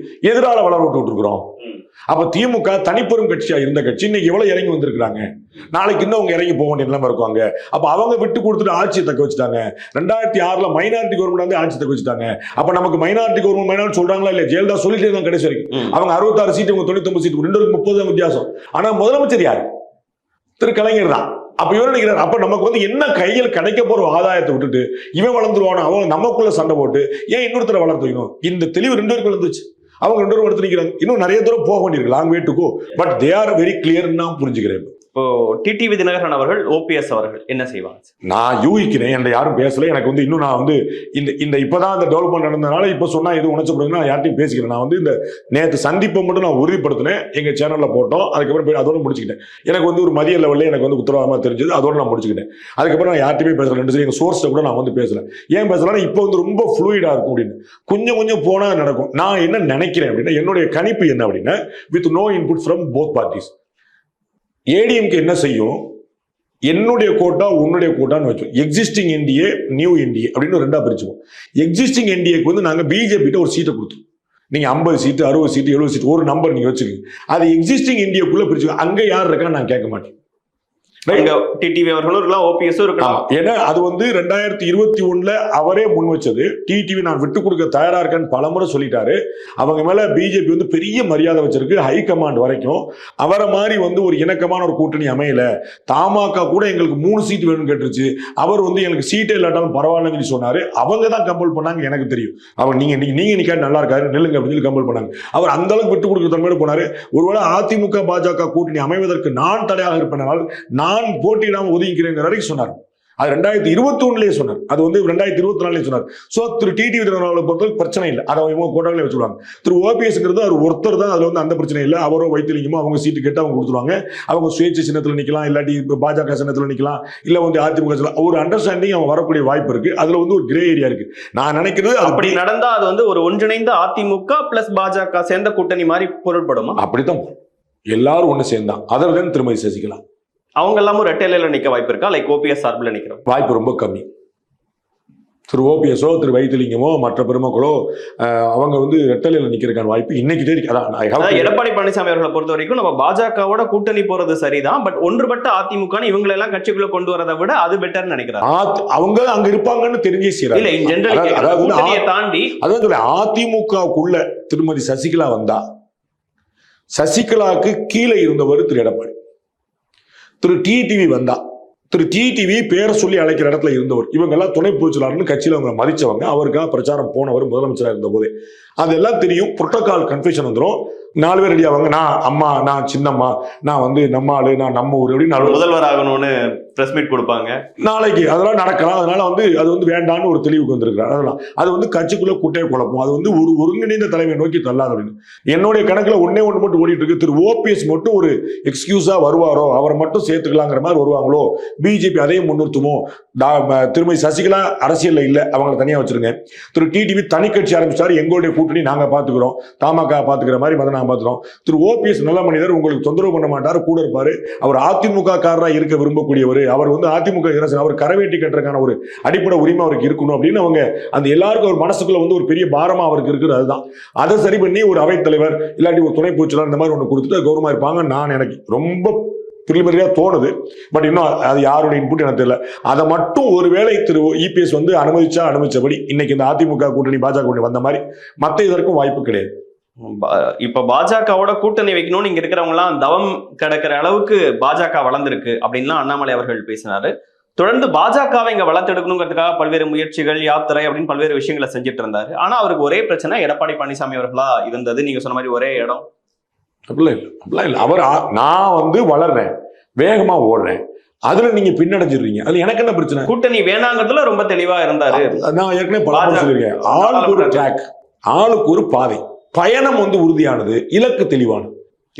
எதிரால வளர விட்டு இருக்கிறோம். அப்ப திமுக தனிப்பெரும் கட்சியா இருந்த கட்சி இன்னைக்கு எவ்வளவு இறங்கி வந்திருக்காங்க. நாளைக்கு இன்னும் அவங்க இறங்கி போக வேண்டிய நிலைமை இருக்குவாங்க. அப்ப அவங்க விட்டு கொடுத்துட்டு ஆட்சியை தக்க வச்சுட்டாங்க. 2006 மைனாரிட்டி கவர்மெண்ட் வந்து ஆட்சி தக்க வச்சுட்டாங்க. அப்ப நமக்கு மைனாரிட்டி கவர்மெண்ட் மைனாரிட்டி சொல்றாங்களா இல்ல? ஜெயலலிதா சொல்லிட்டே தான் கடைசி வரைக்கும். அவங்க 66 சீட்டு, 99 சீட்டு, 230 தான் வித்தியாசம். ஆனா முதலமைச்சர் யாரு? திரு கலைஞர் தான். அப்ப இவர் நினைக்கிறார், அப்ப நமக்கு வந்து என்ன கையில் கிடைக்க போற ஆதாயத்தை விட்டுட்டு இவன் வளர்ந்துருவானோ அவன் நமக்குள்ள சண்டை போட்டு ஏன் இன்னொருத்தர வளர்த்து வைக்கணும்? இந்த தெளிவு ரெண்டு பேருக்கு வந்துச்சு. அவங்க ரெண்டு பேரும் எடுத்து நிற்கிறாங்க. இன்னும் நிறைய தூரம் போக வேண்டியிருக்கு, long way to go. But they are very clear. நான் புரிஞ்சுக்கிறேன். இப்போ டிடிவி தினகரன் அவர்கள், ஓபிஎஸ் அவர்கள் என்ன செய்வாங்க? நான் யூகிக்கிறேன், என்ற யாரும் பேசல. எனக்கு வந்து இன்னும் நான் வந்து இந்த இப்பதான் இந்த டெவலப்மெண்ட் நடந்ததுனால இப்ப சொன்னா எதுவும் உணர்ச்சப்படுதுன்னு நான் யார்ட்டையும் பேசிக்கிறேன். நான் வந்து இந்த நேற்று சந்திப்பை மட்டும் நான் உறுதிப்படுத்தினேன், எங்க சேனல்ல போட்டோம். அதுக்கப்புறம் அதோட முடிச்சுக்கிட்டேன். எனக்கு வந்து ஒரு மதிய லெவலில் எனக்கு வந்து உத்தரவாதமா தெரிஞ்சது, அதோட நான் முடிச்சுக்கிட்டேன். அதுக்கப்புறம் நான் யார்ட்டையுமே பேசல. ரெண்டு சரி எங்க சோர்ஸ்ல கூட நான் வந்து பேசல. ஏன் பேசலாம்? இப்போ வந்து ரொம்ப ஃப்ளூயிடா இருக்கும் அப்படின்னு. கொஞ்சம் கொஞ்சம் போனா நடக்கும். நான் என்ன நினைக்கிறேன் அப்படின்னா, என்னுடைய கணிப்பு என்ன அப்படின்னா, with no input from both parties, ADMK என்ன செய்யும்? என்னுடைய கோட்டா உன்னுடைய கோட்டான்னு வச்சோம். எக்ஸிஸ்டிங் என்டிஏ, நியூ என்டிஏ அப்படின்னு ரெண்டா பிரிச்சுவோம். எக்ஸிஸ்டிங் என்டிஏக்கு வந்து நாங்க பிஜேபி ஒரு சீட்டை கொடுத்தோம். நீங்க 50 சீட்டு, 60 சீட்டு, 70 சீட்டு ஒரு நம்பர் நீங்க வச்சுக்கோங்க. அது எக்ஸிஸ்டிங் என்டிஏக்குள்ள பிரிச்சு அங்க யார் இருக்கான்னு நான் கேட்க மாட்டேன். டிடிவி அவர்களும் இருக்கலாம், ஓபிஎஸும் இருக்கலாம். ஏன்னா அது வந்து 2021 அவரே முன் வச்சது. டிடிவி நான் விட்டு கொடுக்க தயாரா இருக்கேன்னு பலமுறை சொல்லிட்டாரு. அவங்க மேல பிஜேபி வந்து பெரிய மரியாதை வச்சிருக்கு, ஹை கமாண்ட் வரைக்கும். அவரை மாதிரி வந்து ஒரு இணக்கமான ஒரு கூட்டணி அமையல. தமாக கூட எங்களுக்கு 3 சீட் வேணும்னு கேட்டுருச்சு. அவர் வந்து எனக்கு சீட்டே இல்லாட்டாலும் பரவாயில்லன்னு சொன்னாரு. அவங்க தான் கம்பல் பண்ணாங்க, எனக்கு தெரியும். அவர் நீங்க நிக்காட்டி நல்லா இருக்காரு, நெல்லுங்க அப்படின்னு சொல்லி கம்பல் பண்ணாங்க. அவர் அந்த அளவுக்கு விட்டு கொடுக்குற தன்மையோட போனாரு. ஒருவேளை அதிமுக பாஜக கூட்டணி அமைவதற்கு நான் தடையாக இருப்பதனால் நான் போட்டியிடாம ஒதுங்கிக்கிறேன் வரைக்கும் சொன்னார். அது 2021 சொன்னார். அது வந்து 2024 சொன்னார். சோ திரு டிடிவி தினகரனை பொறுத்தவரைக்கும் பிரச்சனை இல்லை. அதை அவங்க கோட்டாங்களே வச்சுடுவாங்க. திரு ஓபிஎஸ்ங்கிறது அவர் ஒருத்தர் தான், அதுல வந்து அந்த பிரச்சனை இல்லை. அவரோ வைத்திலிங்கமோ அவங்க சீட்டு கேட்டு அவங்க கொடுத்துருவாங்க. அவங்க சுயேட்சை சின்னத்தில் நிக்கலாம், இல்லாட்டி பாஜக சின்னத்தில் நிக்கலாம், இல்ல வந்து அதிமுக ஒரு அண்டர்ஸ்டாண்டிங் அவங்க வரக்கூடிய வாய்ப்பு இருக்கு. அதுல வந்து ஒரு கிரே ஏரியா இருக்கு. நான் நினைக்கிறது அப்படி நடந்தா அது வந்து ஒரு ஒன்றிணைந்த அதிமுக பிளஸ் பாஜக சேர்ந்த கூட்டணி மாதிரி பொருள்படுமா? அப்படித்தான் எல்லாரும் ஒண்ணு சேர்ந்தான். அதர் தென் திருமதி சசிகலா அவங்க எல்லாமும் ரெட்டையில நிக்க வாய்ப்பு இருக்கா? லைக் ஓபிஎஸ் சார்பில் நிக்கிற வாய்ப்பு ரொம்ப கம்மி. திரு ஓபிஎஸோ திரு வைத்திலிங்கமோ மற்ற பெருமக்களோ அவங்க வந்து ரெட்டலையில நிக்கிறதுக்கான வாய்ப்பு இன்னைக்கு தேதி. எடப்பாடி பழனிசாமி அவர்களை பொறுத்த வரைக்கும் நம்ம பாஜகவோட கூட்டணி போறது சரிதான், பட் ஒன்றுபட்ட அதிமுக இவங்களை எல்லாம் கட்சிக்குள்ள கொண்டு வரதை விட அது பெட்டர் நினைக்கிறாங்க. அவங்க அங்க இருப்பாங்கன்னு தெரிஞ்சே செய்யறாங்க. இல்ல இன் ஜெனரல் தாண்டி அதாவது அதிமுகவுக்குள்ள திருமதி சசிகலா வந்தா, சசிகலாவுக்கு கீழே இருந்தவர் திரு எடப்பாடி. திரு டிடிவி வந்தா, திரு டிடிவி பேரை சொல்லி அழைக்கிற இடத்துல இருந்தவர். இவங்க எல்லாம் துணை பொதுச்செயலாளர்னு கட்சியில அவங்க மதிச்சவங்க. அவருக்காக பிரச்சாரம் போனவர் முதலமைச்சராக இருந்த போதே. அதெல்லாம் தெரியும். புரோட்டோகால் கன்ஃபியூஷன் வந்துடும். 4 பேர் ரெடி ஆவாங்க. நான் அம்மா, நான் சின்னம்மா, நான் வந்து நம்ம ஆளு, நான் நம்ம ஊர் அப்படின்னு முதல்வர் ஆகணும்னு பிரஸ் மீட் கொடுப்பாங்க நாளைக்கு. அதெல்லாம் நடக்கலாம். அதனால வந்து அது வந்து வேண்டான்னு ஒரு தெளிவுக்கு வந்திருக்கிறார். அதெல்லாம் அது வந்து கட்சிக்குள்ள குட்டையை குழப்பம். அது வந்து ஒரு ஒருங்கிணைந்த தலைமை நோக்கி தள்ளாது அப்படின்னு என்னுடைய கணக்குல ஒன்னே ஒன்று மட்டும் ஓடிட்டு இருக்கு. திரு ஓபிஎஸ் மட்டும் ஒரு எக்ஸ்கியூஸா வருவாரோ, அவரை மட்டும் சேர்த்துக்கலாங்கிற மாதிரி வருவாங்களோ, பிஜேபி அதையும் முன்னிறுத்துமோ. திருமதி சசிகலா அரசியல்ல இல்ல, அவங்களை தனியா வச்சிருங்க. திரு டிடிவி தனி கட்சி ஆரம்பிச்சாரு, எங்களுடைய கூட்டணி நாங்க பாத்துக்கிறோம், தமாக பாத்துக்கிற மாதிரி மத நாங்க பாத்துக்கிறோம். திரு ஓபிஎஸ் நல்ல மனிதர், உங்களுக்கு தொந்தரவு பண்ண மாட்டாரு, கூட இருப்பாரு. அவர் அதிமுக காரரா இருக்க விரும்பக்கூடியவர். அவர் வந்து அதிமுக அவர் கரவேட்டி கட்டுறதுக்கான ஒரு அடிப்படை உரிமை அவருக்கு இருக்கணும் அப்படின்னு அவங்க அந்த எல்லாருக்கும் ஒரு மனசுக்குள்ள வந்து ஒரு பெரிய பாரமா அவருக்கு இருக்குது. அதுதான் அதை சரி பண்ணி ஒரு அவைத்தலைவர் இல்லாட்டி ஒரு துணை பொதுச்செயலாளர் இந்த மாதிரி ஒன்று கொடுத்துட்டு கௌரவமா இருப்பாங்க. நான் எனக்கு ரொம்ப பிரிலிமினரியா தோணுது. பட் இன்னும் அது யாருடைய இன்புட் எனக்கு தெரியல. அதை மட்டும் ஒருவேளை திரு இபிஎஸ் வந்து அனுமதிச்சபடி இன்னைக்கு இந்த அதிமுக கூட்டணி பாஜக கூட்டணி வந்த மாதிரி மற்ற இதற்கும் வாய்ப்பு கிடையாது. இப்ப பாஜகவோட கூட்டணி வைக்கணும்னு இங்க இருக்கிறவங்க எல்லாம் தவம் கிடக்கிற அளவுக்கு பாஜக வளர்ந்திருக்கு அப்படின்லாம் அண்ணாமலை அவர்கள் பேசினாரு. தொடர்ந்து பாஜகவை இங்க வளர்த்தெடுக்கணுங்கிறதுக்காக பல்வேறு முயற்சிகள், யாத்திரை அப்படின்னு பல்வேறு விஷயங்களை செஞ்சுட்டு இருந்தாரு. ஆனா அவருக்கு ஒரே பிரச்சனை எடப்பாடி பழனிசாமி அவர்களா இருந்தது. நீங்க சொன்ன மாதிரி ஒரே இடம் அப்படிலாம் இல்லை. அவர் நான் வந்து வளர்றேன், வேகமா ஓடுறேன், அதுல நீங்க பின்னடைஞ்சிடுறீங்க. அதுல எனக்கு என்ன பிரச்சனை? கூட்டணி வேணாங்கிறதுல ரொம்ப தெளிவா இருந்தாரு. நான் ஏற்கனவே பல முறை சொல்லியிருக்கேன், ஆளுக்கு ஒரு ட்ராக், ஆளுக்கு ஒரு பாதை, பயணம் வந்து உறுதியானது, இலக்கு தெளிவானது.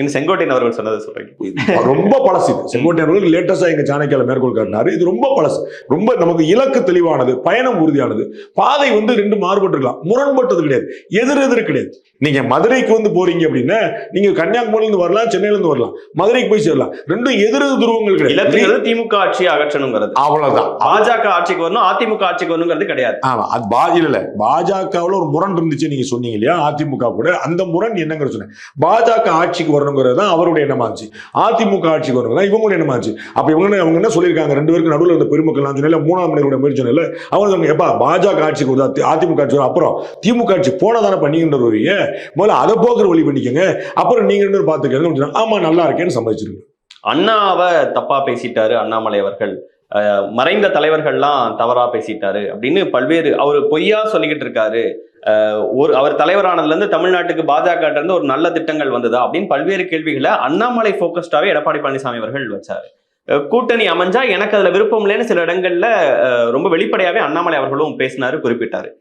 இந்த செங்கோட்டையன் அவர்கள் சொன்னதை சொல்றீங்க, ரொம்ப பழசு. செங்கோட்டையன் அவர்கள் லேட்டஸ்டா எங்க சாணக்கியால மேற்கோள் காட்டினாரு. இது ரொம்ப பழசு. ரொம்ப நமக்கு இலக்கு தெளிவானது, பயணம் உறுதியானது, பாதை வந்து ரெண்டு மாறுபட்டு இருக்கலாம், முரண்பட்டது கிடையாது, எதிர் கிடையாது. நீங்க மதுரைக்கு வந்து போறீங்க அப்படின்னா நீங்க கன்னியாகுமரியில இருந்து வரலாம், சென்னையில இருந்து வரலாம், மதுரைக்கு போய் சேரலாம். ரெண்டும் எதிர் துருவங்கள் கிடையாது. திமுக ஆட்சியை அகற்றணுங்கிறது அவ்வளவுதான். பாஜக ஆட்சிக்கு வரணும், அதிமுக ஆட்சிக்கு வரணுங்கிறது கிடையாது. ஆமா, அது இல்ல. பாஜகவுல ஒரு முரண் இருந்துச்சு, நீங்க சொன்னீங்க இல்லையா, அதிமுக கூட. அந்த முரண் என்னங்கிற சொன்னேன். பாஜக ஆட்சிக்கு வரணுங்கிறது தான் அவருடைய எண்ணமாச்சு, அதிமுக ஆட்சிக்கு வரணும் தான் இவங்களுடைய எண்ணமாச்சு. அப்ப அவங்க என்ன சொல்லியிருக்காங்க, ரெண்டு பேருக்கு நடுவில் இருந்த பெருமக்கள் நான் சொன்னேன், மூணாம் மனிதனுடைய முயற்சி சொன்னேன். அவங்க சொன்னாங்க, எப்பா பாஜக ஆட்சிக்கு வருதா, அதிமுக ஆட்சி வரும், அப்புறம் திமுக ஆட்சி போனதானே பண்ணிக்கின்ற வருவீங்க, முதல்ல அதை போக்குற வழி பண்ணிக்கங்க, அப்புறம் நீங்க ரெண்டு பேரும் பாத்துக்கங்க. ஆமா, நல்லா இருக்கேன்னு சம்பாதிச்சிருக்கேன். அண்ணாவை தப்பா பேசிட்டாரு அண்ணாமலை அவர்கள், மறைந்த தலைவர்கள்லாம் தவறா பேசிட்டாரு அப்படின்னு பல்வேறு அவர் பொய்யா சொல்லிக்கிட்டு இருக்காரு. அவர் தலைவரானதுல இருந்து தமிழ்நாட்டுக்கு பாஜக இருந்து ஒரு நல்ல திட்டங்கள் வந்ததா அப்படின்னு பல்வேறு கேள்விகளை அண்ணாமலை போக்கஸ்டாவே எடப்பாடி பழனிசாமி அவர்கள் வச்சாரு. கூட்டணி அமைஞ்சா எனக்கு அதுல விருப்பம் இல்லைன்னு சில இடங்கள்ல ரொம்ப வெளிப்படையாவே அண்ணாமலை அவர்களும் பேசினாரு, குறிப்பிட்டாரு.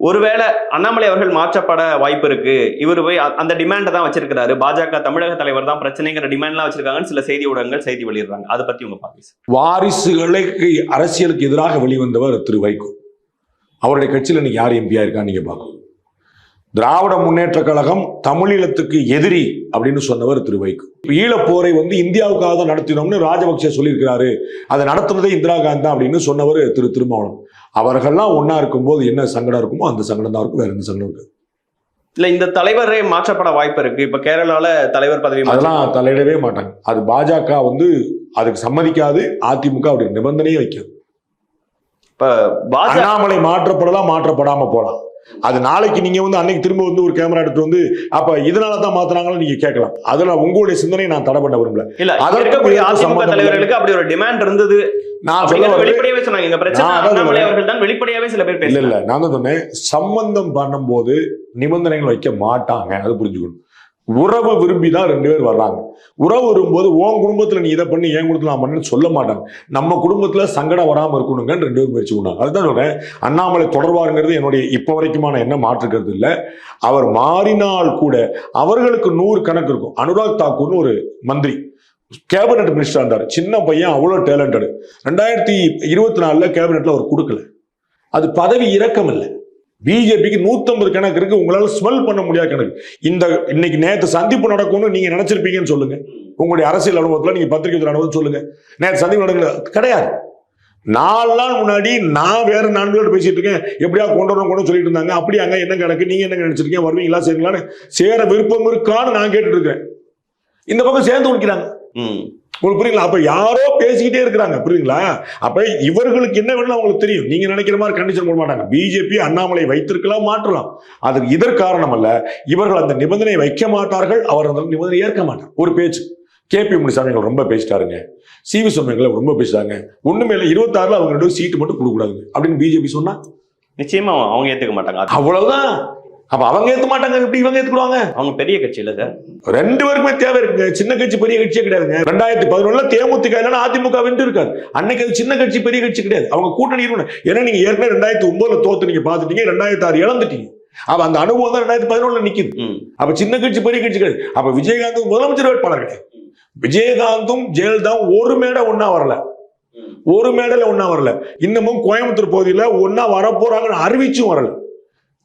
ஒருவேளை அண்ணாமலை அவர்கள் மாற்றப்பட வாய்ப்பு இருக்கு, இவர் போய் அந்த டிமாண்டை தான் வச்சிருக்கிறாரு, பாஜக தமிழக தலைவர் தான் பிரச்சனைங்கிற டிமாண்ட்லாம் வச்சிருக்காங்கன்னு சில செய்தி ஊடகங்கள் செய்தி வெளியிடுறாங்க. அதை பத்தி உங்க பாருங்க. வாரிசுகளுக்கு அரசியலுக்கு எதிராக வெளிவந்தவர் திரு வைகோ. அவருடைய கட்சியில் இன்னைக்கு யார் எம்பியா இருக்கான்னு நீங்க பார்க்கணும். திராவிட முன்னேற்ற கழகம் தமிழீழத்துக்கு எதிரி அப்படின்னு சொன்னவர் திரு வைகோ. ஈழப்போரை வந்து இந்தியாவுக்காக தான் நடத்தினோம்னு ராஜபக்சே சொல்லியிருக்கிறாரு, அதை நடத்துனதே இந்திரா காந்தி தான் அப்படின்னு சொன்னவர் திரு திருமாவளவன். அவர்கள்லாம் ஒன்னா இருக்கும்போது என்ன சங்கடம் இருக்குமோ அந்த சங்கடம் தான் இருக்கும், வேற எந்த சங்கடம் இருக்கு இல்ல. இந்த தலைவரே மாற்றப்பட வாய்ப்பு இருக்கு. இப்ப கேரளால தலைவர் பதவி அதெல்லாம் தலையிடவே மாட்டாங்க. அது பாஜக வந்து அதுக்கு சம்மதிக்காது, அதிமுக அப்படி நிபந்தனையே வைக்காது. அண்ணாமலை மாற்றப்படலாம், மாற்றப்படாம போலாம். அது நாளைக்கு நீங்க வந்து அன்னைக்கு திரும்ப வந்து ஒரு கேமரா எடுத்து வந்து அப்ப இதனாலதான் மாத்துறாங்கன்னு நீங்க கேட்கலாம். அதுல உங்களுடைய சிந்தனை நான் தடை பண்ண விரும்பல. இல்ல, அதிமுக தலைவர்களுக்கு அப்படி ஒரு டிமாண்ட் இருந்தது. நான் வெளிப்படையாவே சொன்னாங்க, இந்த பிரச்சனை அண்ணாமலை அவர்கள் தான் வெளிப்படையாவே சில பேர் பேசல. இல்ல, நான் தான் சொன்னேன், சம்பந்தம் பண்ணும்போது நிபந்தனைகள் வைக்க மாட்டாங்க, அது புரிஞ்சுக்கணும். உறவு விரும்பிதான் ரெண்டு பேர் வர்றாங்க. உறவு வரும்போது உன் குடும்பத்துல நீ இதை பண்ணி என் குடும்பத்துல நான் பண்ணு சொல்ல மாட்டாங்க. நம்ம குடும்பத்துல சங்கடம் வராம இருக்கணுங்கன்னு ரெண்டு பேரும் முயற்சி பண்ணாங்க. அதுதான் சொல்றேன், அண்ணாமலை தொடர்பாருங்கிறது என்னுடைய இப்ப வரைக்குமான என்ன மாற்றுக்கிறது இல்லை. அவர் மாறினால் கூட அவர்களுக்கு 100 கணக்கு இருக்கும். அனுராக் தாக்கூர்னு ஒரு மந்திரி கேபினெட் மினிஸ்டர் இருந்தார், சின்ன பையன், அவ்வளவு டேலண்டட். 2024 கேபினெட்ல அவர் கொடுக்கல. அது பதவி இறக்கம் இல்லை. பிஜேபிக்கு 150 கணக்கு இருக்கு, உங்களால ஸ்மெல் பண்ண முடியாத கணக்கு. இன்னைக்கு நேற்று சந்திப்பு நடக்கும்னு நீங்க நினைச்சிருப்பீங்கன்னு சொல்லுங்க. உங்களுடைய அரசியல் அனுபவத்துல நீங்க பத்திரிகை அனுபவம் சொல்லுங்க. நேற்று சந்திப்பு நடக்கல கிடையாது. 4 நாள் முன்னாடி நான் வேற 4 பேரோட பேசிட்டு இருக்கேன், எப்படியா கொண்டு வரணும் சொல்லிட்டு இருந்தாங்க. அப்படி அங்க என்ன கணக்கு, நீங்க என்ன நினைச்சிருக்கீங்க, வருவீங்களா சரிங்களான்னு சேர விருப்பம் இருக்கான்னு நான் கேட்டுட்டு இருக்கேன். இந்த பக்கம் சேர்ந்து முடிக்கிறாங்க. உங்களுக்கு புரியுங்களா? அப்ப யாரோ பேசிக்கிட்டே இருக்கிறாங்க, புரியுங்களா? அப்ப இவர்களுக்கு என்ன வேணும் அவங்களுக்கு தெரியும். நீங்க நினைக்கிற மாதிரி கண்டிஷன் போட மாட்டாங்க. பிஜேபி அண்ணாமலை வைத்திருக்கலாம், மாற்றலாம். அதுக்கு இதற்காரணம் அல்ல, இவர்கள் அந்த நிபந்தனை வைக்க மாட்டார்கள், அவர் அந்த நிபந்தனை ஏற்க மாட்டார். ஒரு பேச்சு கேபி முனிசாமி ரொம்ப பேசிட்டாருங்க, சிவி சோமங்களை ரொம்ப பேசிட்டாங்க, ஒண்ணுமே இல்லை 26ல் அவங்க 2 சீட்டு மட்டும் கொடுக்கூடாது அப்படின்னு பிஜேபி சொன்னா நிச்சயமா அவங்க ஏத்துக்க மாட்டாங்க. அவ்வளவுதான். அப்ப அவங்க ஏற்க மாட்டாங்க, எப்படி இவங்க ஏத்துக்குவாங்க? அவங்க பெரிய கட்சி இல்ல சார், ரெண்டு பேருக்குமே தேவை இருக்குங்க. சின்ன கட்சி பெரிய கட்சியே கிடையாதுங்க. 2011 தேமுதிக இல்லைன்னா அதிமுக வென்று இருக்காது. அன்னைக்கு அது சின்ன கட்சி பெரிய கட்சி கிடையாது, அவங்க கூட்டணி இருக்கணும். ஏன்னா நீங்க ஏற்கனவே 2009 தோத்து நீங்க பாத்துட்டீங்க, 2006 இழந்துட்டீங்க. அப்ப அந்த அனுபவம் தான் 2011 நிக்குது. அப்ப சின்ன கட்சி பெரிய கட்சி கிடையாது. அப்ப விஜயகாந்த் முதலமைச்சர் வேட்பாளர் கிடையாது. விஜயகாந்தும் ஜெயலலிதாவும் ஒரு மேடை ஒன்னா வரல, ஒரு மேடையில ஒன்னா வரல. இன்னமும் கோயம்புத்தூர் பகுதியில ஒன்னா வரப்போறாங்கன்னு அறிவிச்சும் வரல.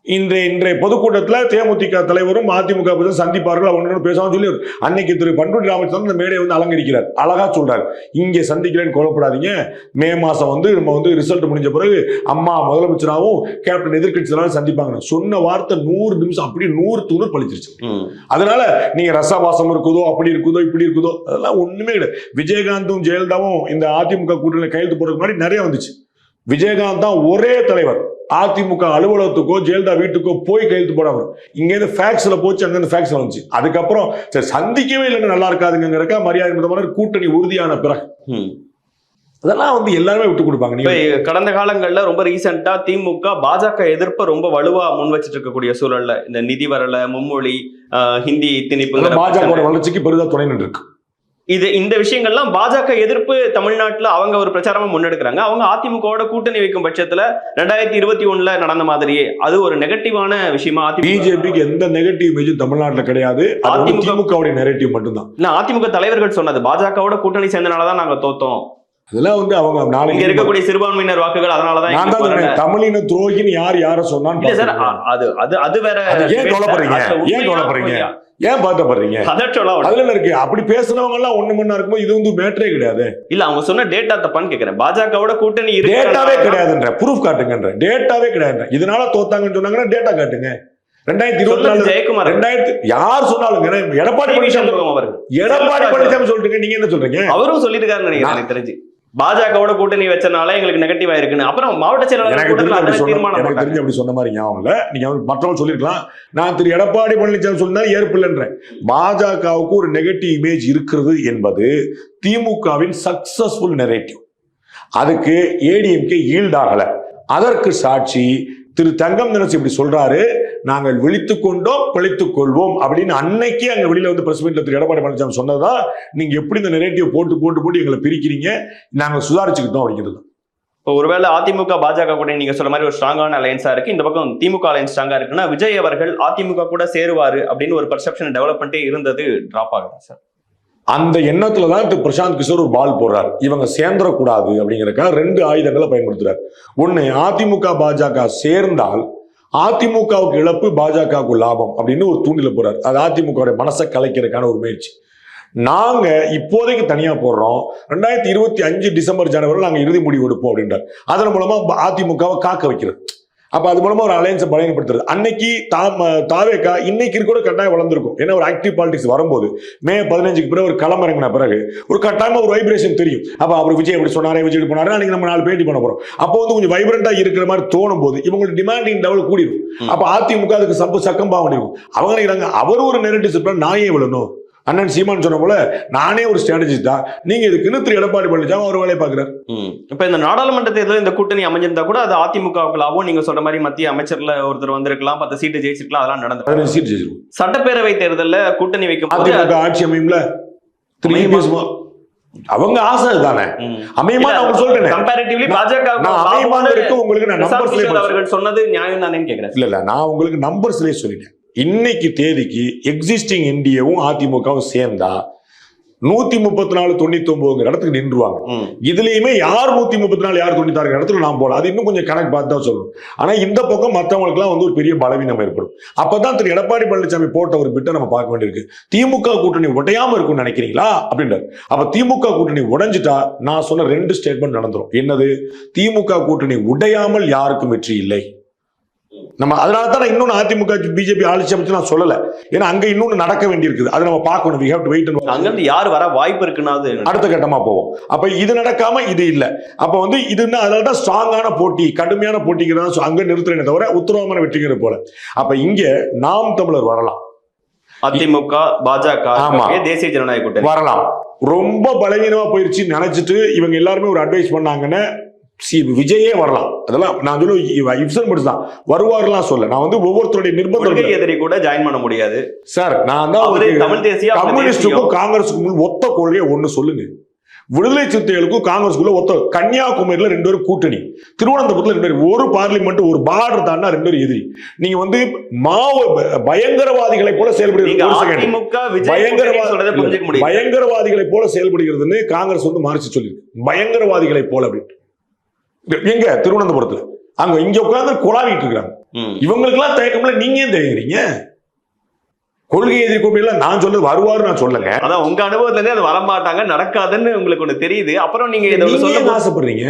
இன்றைய பொதுக்கூட்டத்தில் தேமுதிக தலைவரும் அதிமுக சந்திப்பார்கள், அவங்க பேசாம சொல்லி அன்னைக்கு திரு பண்ருட்டி ராமச்சந்திரன் இந்த மேடையை வந்து அலங்கரிக்கிறார். அழகா சொல்றாரு, இங்கே சந்திக்கிறேன்னு கோலப்படாதீங்க, மே மாசம் வந்து நம்ம வந்து ரிசல்ட் முடிஞ்ச பிறகு அம்மா முதலமைச்சராகவும் கேப்டன் எதிர்கட்சியாலும் சந்திப்பாங்க. சொன்ன வார்த்தை 100 நிமிஷம் அப்படி 100 பழிச்சிருச்சு. அதனால நீங்க ரசவாசம் இருக்குதோ, அப்படி இருக்குதோ, இப்படி இருக்குதோ, அதெல்லாம் ஒண்ணுமே கிடையாது. விஜயகாந்தும் ஜெயலலிதாவும் இந்த அதிமுக கூட்டணியில் கையெழுத்து போறதுக்கு முன்னாடி நிறைய வந்துச்சு. விஜயகாந்த் தான் ஒரே தலைவர் அதிமுக அலுவலகத்துக்கோ ஜெயலலிதா வீட்டுக்கோ போய் கையெழுத்து போடாமல் இங்கேருந்து ஃபேக்ஸ்ல போச்சு, அங்கிருந்து ஃபேக்ஸ்ல வந்துச்சு. அதுக்கப்புறம் சரி சந்திக்கவே இல்லைன்னு நல்லா இருக்காதுங்கிறக்கா மரியாதை கூட்டணி உறுதியான பிறகு அதெல்லாம் வந்து எல்லாருமே விட்டு கொடுப்பாங்க. நீங்க கடந்த காலங்கள்ல ரொம்ப ரீசெண்டா திமுக பாஜக எதிர்ப்பை ரொம்ப வலுவா முன் வச்சிட்டு இருக்கக்கூடிய சூழல்ல இந்த நிதி வரல, மும்மொழி, ஹிந்தி திணிப்பு, பாஜக வளர்ச்சிக்கு பெரிதா துணை நின்று இருக்கு. இந்த விஷயங்கள்லாம் பாஜக எதிர்ப்பு தமிழ்நாட்டுல அவங்க ஒரு பிரச்சாரமா முன்னெடுக்கிறாங்க. அவங்க அதிமுகவோட கூட்டணி வைக்கும் பட்சத்துல 2021 நடந்த மாதிரியே அது ஒரு நெகட்டிவான விஷயமா பிஜேபிக்கு எந்த நெகட்டிவ் இமேஜும் தமிழ்நாட்டுல கிடையாது. அதிமுகவுடைய நெகட்டிவ் மட்டும்தான். அதிமுக தலைவர்கள் சொன்னது பாஜகவோட கூட்டணி சேர்ந்தனாலதான் நாங்க தோத்தோம். அதெல்லாம் வந்து அவங்க நாளைக்கு இருக்கக்கூடிய சிறுபான்மையினர் வாக்குகள் அதனாலதான் தமிழின துரோகின்னு யார சொன்னான்னு சார். அது வேற. ஏன் கவலைப்படுறீங்க? ஏன் பாத்தப்படுறீங்க? அதுல இருக்கு. அப்படி பேசுறவங்க எல்லாம் ஒண்ணு மண்ணா இருக்கும்போது இது வந்து மேட்டரே கிடையாது. இல்ல அவங்க சொன்ன டேட்டா தப்பான்னு கேக்குறேன். பாஜகவோட கூட்டணி டேட்டாவே கிடையாதுன்ற ப்ரூஃப் காட்டுங்கன்ற. டேட்டாவே கிடையாது. இதனால தோத்தாங்கன்னு சொன்னாங்கன்னா டேட்டா காட்டுங்க. 2024 ஜெயக்குமார் யார் சொன்னாலும் எடப்பாடி பழனிசாமி சொல்றீங்க. நீங்க என்ன சொல்றீங்க? அவரும் சொல்லிருக்காரு எனக்கு தெரிஞ்சு. பாஜகவோட கூட்டணி வச்சனால எங்களுக்கு நெகட்டிவ் ஆயிருக்குன்னு. அப்புறம் மாவட்ட செயலாளர் அப்படி சொன்ன மாதிரி ஞாபகம் இல்ல. நீங்க மற்றவங்க சொல்லிருக்கலாம். நான் திரு எடப்பாடி பழனிசாமி சொன்னா ஏற்பில்லைன்றேன். பாஜகவுக்கு ஒரு நெகட்டிவ் இமேஜ் இருக்கிறது என்பது திமுகவின் சக்சஸ்ஃபுல் நெரேட்டிவ். அதுக்கு ஏடிஎம்கே ஈல்டாகல. அதற்கு சாட்சி திரு தங்கம் தினசு இப்படி சொல்றாரு, நாங்கள் விழித்துக் கொண்டோம் பிழைத்துக் கொள்வோம் அப்படின்னு அன்னைக்கே அங்க வெளியில வந்து பிரஸ் மீட்ல திரு எடப்பாடி பழனிசாமி சொன்னதான். நீங்க எப்படி இந்த நெரேட்டிவ் போட்டு எங்களை பிரிக்கிறீங்க, நாங்க சுதாரிச்சுக்கிட்டோம் அப்படிங்கிறது. இப்போ ஒருவேளை அதிமுக பாஜக கூட நீங்க சொல்ற மாதிரி ஒரு ஸ்ட்ராங்கான அலையன்ஸா இருக்கு, இந்த பக்கம் திமுக அலையன்ஸ் ஸ்ட்ராங்கா இருக்குன்னா விஜய் அவர்கள் அதிமுக கூட சேருவாரு அப்படின்னு ஒரு பர்செப்ஷன் டெவலப்மெண்ட்டே இருந்தது. டிராப் ஆகுது சார். அந்த எண்ணத்துலதான் திரு பிரசாந்த் கிஷோர் ஒரு பால் போடுறாரு. இவங்க சேர்ந்துடக்கூடாது அப்படிங்கிறக்காக 2 ஆயுதங்களை பயன்படுத்துறாரு. ஒண்ணு, அதிமுக பாஜக சேர்ந்தால் அதிமுகவுக்கு இழப்பு, பாஜகவுக்கு லாபம் அப்படின்னு ஒரு தூண்டில போறாரு. அது அதிமுக மனசை கலைக்கிறதுக்கான ஒரு முயற்சி. நாங்க இப்போதைக்கு தனியா போடுறோம். 2025 டிசம்பர் ஜனவரியில் நாங்க இறுதி முடிவு எடுப்போம் அப்படின்றார். அதன் மூலமா அதிமுகவை காக்க வைக்கிறது. அப்ப அது மூலமா ஒரு அலையன்ஸை பலவீனப்படுத்துறது. அன்னைக்கு தாவேகா இன்னைக்கு கூட கட்டாயம் வளர்ந்துருக்கும். ஏன்னா ஒரு ஆக்டிவ் பாலிடிக்ஸ் வரும்போது மே 15க்கு பிறகு ஒரு களமிறங்கின பிறகு ஒரு கட்டாயமா ஒரு வைப்ரேஷன் தெரியும். அப்ப அவர் விஜய் எப்படி சொன்னாரே, விஜய் போனாரு, அன்னைக்கு நம்ம 4 பேட்டி பண்ண போறோம். அப்போ வந்து கொஞ்சம் வைப்ரண்டா இருக்கிற மாதிரி தோணும் போது இவங்களுக்கு டிமாண்டிங் லெவல் கூடிடும். அப்ப அதிமுக அதுக்கு சக்கம்பா பண்ணிடும். அவங்க நினைக்கிறாங்க அவர் ஒரு நெரேட்டிவ் நாயே விழணும். அண்ணன் சீமான் சொன்ன போல நானே ஒரு ஸ்ட்ராட்டஜி தான், நீங்க இதுக்குன்னு திரு எடப்பாடி பழனிசாமி அவர் வேலையை பாக்குறாரு. இப்ப இந்த நாடாளுமன்ற தேர்தலில் இந்த கூட்டணி அமைஞ்சிருந்தா கூட அது அதிமுகவுக்குள்ளாவும் நீங்க சொல்ற மாதிரி மத்திய அமைச்சர்ல ஒருத்தர் வந்திருக்கலாம், 10 சீட்டு ஜெயிச்சிருக்கலாம், அதெல்லாம் நடந்து 15 சீட் ஜெயிச்சிருக்கும். சட்டப்பேரவை தேர்தலில் கூட்டணி வைக்கும் அதிமுக ஆட்சி அமையும்ல, அவங்க ஆசை தானே அமையுமா? அவங்க சொல்றேன் கம்பேரிட்டிவ்லி பாஜக அமையுமான்னு இருக்கு. உங்களுக்கு நான் நம்பர்ஸ்ல அவர்கள் சொன்னது நியாயம் தானேன்னு கேக்குறேன். இல்ல நான் உங்களுக்கு நம்பர்ஸ்லயே சொல்லிட்டேன். இன்னைக்கு தேதிக்கு எக்ஸிஸ்டிங் என்டிஏவும் அதிமுகவும் சேர்ந்தா 134-99 இடத்துக்கு நின்றுவாங்க. இதுலயுமே யார் 134 யார் 96 இடத்துல நாம் போல, அது இன்னும் கொஞ்சம் கணக்கு பார்த்து தான் சொல்லணும். ஆனா இந்த பக்கம் மற்றவங்களுக்கு எல்லாம் வந்து ஒரு பெரிய பலவீனம் ஏற்படும். அப்பதான் திரு எடப்பாடி பழனிசாமி போட்ட ஒரு பிட்டை நம்ம பார்க்க வேண்டியிருக்கு. திமுக கூட்டணி உடையாம இருக்கும்னு நினைக்கிறீங்களா அப்படின்றார். அப்ப திமுக கூட்டணி உடைஞ்சிட்டா நான் சொன்ன 2 ஸ்டேட்மெண்ட் நடந்துரும். என்னது? திமுக கூட்டணி உடையாமல் யாருக்கும் வெற்றி இல்லை. நம்ம அதனாலதான் நான் இன்னொன்னு அதிமுக பிஜேபி ஆட்சி அமைச்சு நான் சொல்லல. ஏன்னா அங்க இன்னொன்னு நடக்க வேண்டியிருக்குது. அதை நம்ம பார்க்கணும். we have to wait and watch. அங்க இருந்து யார் வர வாய்ப்பு இருக்குன்னா அடுத்த கட்டமா போவோம். அப்ப இது நடக்காம இது இல்ல. அப்ப வந்து இதுன்னா அதனாலதான் ஸ்ட்ராங்கான போட்டி, கடுமையான போட்டிங்கிறதா அங்க நிறுத்துறேனே தவிர உத்தரவாதமான வெற்றிங்கிற போல. அப்ப இங்க நாம் தமிழர் வரலாம், அதிமுக பாஜக தேசிய ஜனநாயக கூட்டணி வரலாம். ரொம்ப பலவீனமா போயிருச்சு நினைச்சிட்டு இவங்க எல்லாருமே ஒரு அட்வைஸ் பண்ணாங்கன்னு விஜயே வரலாம். அதெல்லாம் நான் சொல்லுவேன் வருவாருலாம் சொல்ல. நான் வந்து ஒவ்வொருத்தருடைய நிர்பந்தம் எதிரி கூட ஜாயின் பண்ண முடியாது சார். நான் தான் தமிழ் தேசிய கம்யூனிஸ்டுக்கும் காங்கிரஸுக்கும் ஒத்த கொள்கையை ஒண்ணு சொல்லுங்க. விடுதலை சிறுத்தைகளுக்கும் காங்கிரஸுக்குள்ள ஒத்த. கன்னியாகுமரியில 2 பேரும் கூட்டணி, திருவனந்தபுரத்துல 2 பேரும், ஒரு பார்லிமெண்ட் ஒரு பார்டர் தாண்டா 2 பேரும் எதிரி. நீங்க வந்து பயங்கரவாதிகளை போல பயங்கரவாதிகளை போல செயல்படுகிறதுன்னு காங்கிரஸ் வந்து மாறிச்சு சொல்லியிருக்கு. பயங்கரவாதிகளை போல அப்படின்னு எங்க திருவனந்தபுரத்துல அங்க இங்க உட்கார்ந்து குழாவிட்டு இருக்காங்க. இவங்களுக்கு எல்லாம் தயக்கம்ல நீங்க ஏன் தயங்குறீங்க? கொள்கை எதிர்ப்பு நான் சொல்றது வருவாரு நான் சொல்லங்க. அதான் உங்க அனுபவத்துல இருந்து அது வரமாட்டாங்க, நடக்காதுன்னு உங்களுக்கு ஒண்ணு தெரியுது. அப்புறம் நீங்க ஆசைப்படுறீங்க.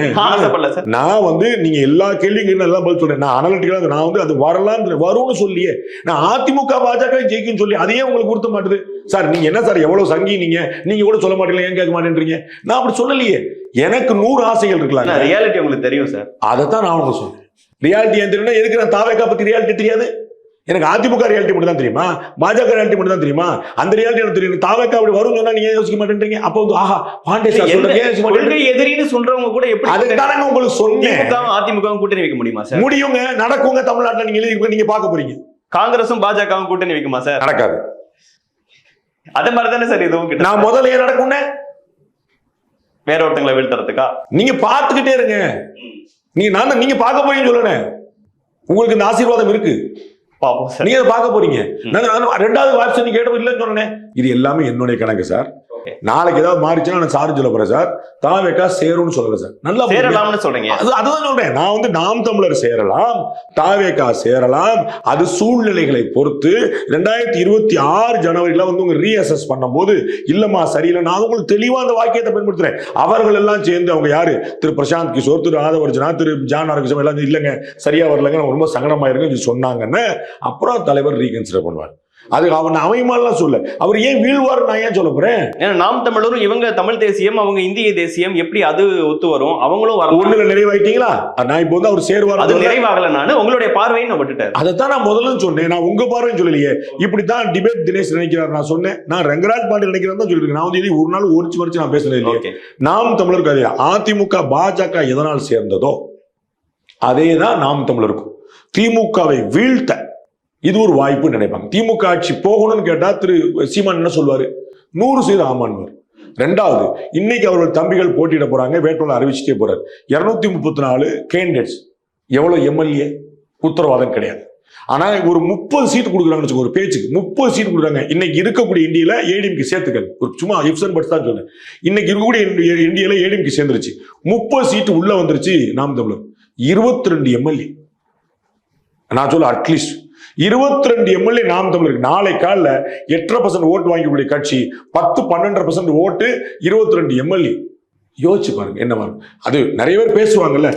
நான் வந்து நீங்க எல்லா கேள்விக்கும் எல்லாம் பதில் சொல்றேன். நான் அனலிட்டிக்கலா நான் வந்து அது வரலாம் வரும்னு சொல்லியே நான் அதிமுக பாஜக ஜெயிக்கும் சொல்லி அதையே உங்களுக்கு கொடுத்த மாட்டுது சார். நீங்க என்ன சார் எவ்வளவு சங்கி நீங்க கூட சொல்ல மாட்டீங்களா, ஏன் கேட்க மாட்டேன்றீங்க? நான் அப்படி சொல்லலையே. எனக்கு 100 ஆசைகள் இருக்கலாம். ரியாலிட்டி உங்களுக்கு தெரியும் சார். அதைத்தான் நான் உங்களுக்கு சொல்றேன். ரியாலிட்டி ஏன் தெரியும்? எதுக்கு நான் தாவேகா பத்தி ரியாலிட்டி தெரியாது? எனக்கு அதிமுக ரியாலிட்டி மட்டும் தான் தெரியுமா, பாஜக ரியாலிட்டி மட்டும் தான் தெரியுமா? அந்த ரியாலிட்டி எனக்கு தெரியும். தாவேகா அப்படி வரும் சொன்னா நீங்க யோசிக்க மாட்டேன்றீங்க. அப்போ வந்து ஆஹா பாண்டே சார் சொல்றீங்க எதிரின்னு சொல்றவங்க கூட எப்படி? அதுதானங்க உங்களுக்கு சொன்னேன். அதிமுக கூட்டணி வைக்க முடியுமா சார்? முடியுங்க, நடக்குங்க. தமிழ்நாட்டில் நீங்க எழுதி நீங்க பார்க்க போறீங்க. காங்கிரஸும் பாஜகவும் கூட்டணி வைக்குமா சார்? நடக்காது. அதே மாதிரி தானே சார் இதுவும் கிட்ட நான் முதல்ல ஏன் நடக்கும்னே வேற ஒருத்தங்களை வீழ்த்துறதுக்கா? நீங்க பாத்துக்கிட்டே இருங்க. நீங்க பார்க்க போறீங்கன்னு சொல்லணும். உங்களுக்கு இந்த ஆசீர்வாதம் இருக்கு, பாப்போம் சார். நீங்க அதை பார்க்க போறீங்க. ரெண்டாவது ஆப்ஷன் நீங்க கேட்டப்ப இல்லைன்னு சொன்னேன். இது எல்லாமே என்னுடைய கணக்கு சார். நாளைக்கு ஏதாவது மாறிச்சுன்னா நான் சாரி சொல்ல போறேன் சார். தாவேக்கா சேரும்னு சொல்றேன் சார். நல்லா சேரலாம்னு சொல்றீங்க. அதுதான் சொல்றேன். நான் வந்து நாம் தமிழர் சேரலாம், தாவேக்கா சேரலாம். அது சூழ்நிலைகளை பொறுத்து 2026 ஜனவரியில வந்து உங்க ரீஅசஸ் பண்ணும்போது இல்லம்மா சரியில்லை, நான் உங்களுக்கு தெளிவா அந்த வாக்கியத்தை பயன்படுத்துறேன். அவர்கள் எல்லாம் சேர்ந்து அவங்க யாரு, திரு பிரசாந்த் கிஷோர், திரு ஆதவர்ஜனா, திரு ஜான் ஆரோக்கியம் எல்லாம் இல்லைங்க சரியா வரலங்க, ரொம்ப சங்கடமாயிருங்க சொன்னாங்கன்னு அப்புறம் தலைவர் ரீகன்சிடர் பண்ணுவார். அது அவன் அமைமாலாம் சொல்ல, அவர் ஏன் வீழ்வார் நான் ஏன் சொல்ல போறேன்? ஏன்னா நாம் தமிழரும் இவங்க தமிழ் தேசியம், அவங்க இந்திய தேசியம், எப்படி அது ஒத்து வரும்? அவங்களும் வர ஒண்ணுல நிறைவாயிட்டீங்களா? நான் இப்போ வந்து அவர் சேருவார், அது நிறைவாகல. நான் உங்களுடைய பார்வையை நான் விட்டுட்டேன். அதைத்தான் நான் முதல்ல சொன்னேன். நான் உங்க பார்வையும் சொல்லலையே. இப்படித்தான் டிபேட் தினேஷ் நினைக்கிறார். நான் சொன்னேன், நான் ரங்கராஜ் பாண்டி நினைக்கிறேன் தான் சொல்லிருக்கேன். நான் வந்து ஒரு நாள் ஒரிச்சு மறிச்சு நான் பேசுனது இல்லையே. நாம் தமிழருக்கு அதே அதிமுக பாஜக எதனால் சேர்ந்ததோ அதேதான் நாம் தமிழருக்கும். திமுகவை வீழ்த்த இது ஒரு வாய்ப்பு நினைப்பாங்க. திமுக ஆட்சி போகணும்னு கேட்டா திரு சீமான் என்ன சொல்வாரு? 100% ஆமான்வார். ரெண்டாவது, இன்னைக்கு அவர்கள் தம்பிகள் போட்டியிட போறாங்க, வேட்பாளர் அறிவிச்சுட்டே போறாரு. 234 கேண்டிடேட்ஸ், எவ்வளவு எம்எல்ஏ உத்தரவாதம் கிடையாது. ஆனா ஒரு 30 சீட் கொடுக்குறாங்கன்னு ஒரு பேச்சுக்கு 30 சீட் கொடுக்குறாங்க. இன்னைக்கு இருக்கக்கூடிய இந்தியில ஏடிஎம்கே சேர்த்துக்கள் ஒரு சும்மா இப்சன் பட்ஸ் தான் சொன்னேன். இன்னைக்கு இருக்கக்கூடிய இந்தியில ஏடிஎம்கே சேர்ந்துருச்சு. 30 சீட் உள்ள வந்துருச்சு. நாம் தமிழர் 22 எம்எல்ஏ. நான் சொல்ல அட்லீஸ்ட் 22 எம்எல்ஏ நாம் தமிழருக்கு. நாளை காலில் 8% ஓட்டு வாங்கக்கூடிய கட்சி 10-12% ஓட்டு, 22 எம்எல்ஏ. யோசிச்சு பாருங்க என்ன வரும். அது நிறைய பேர் பேசுவாங்கல்ல,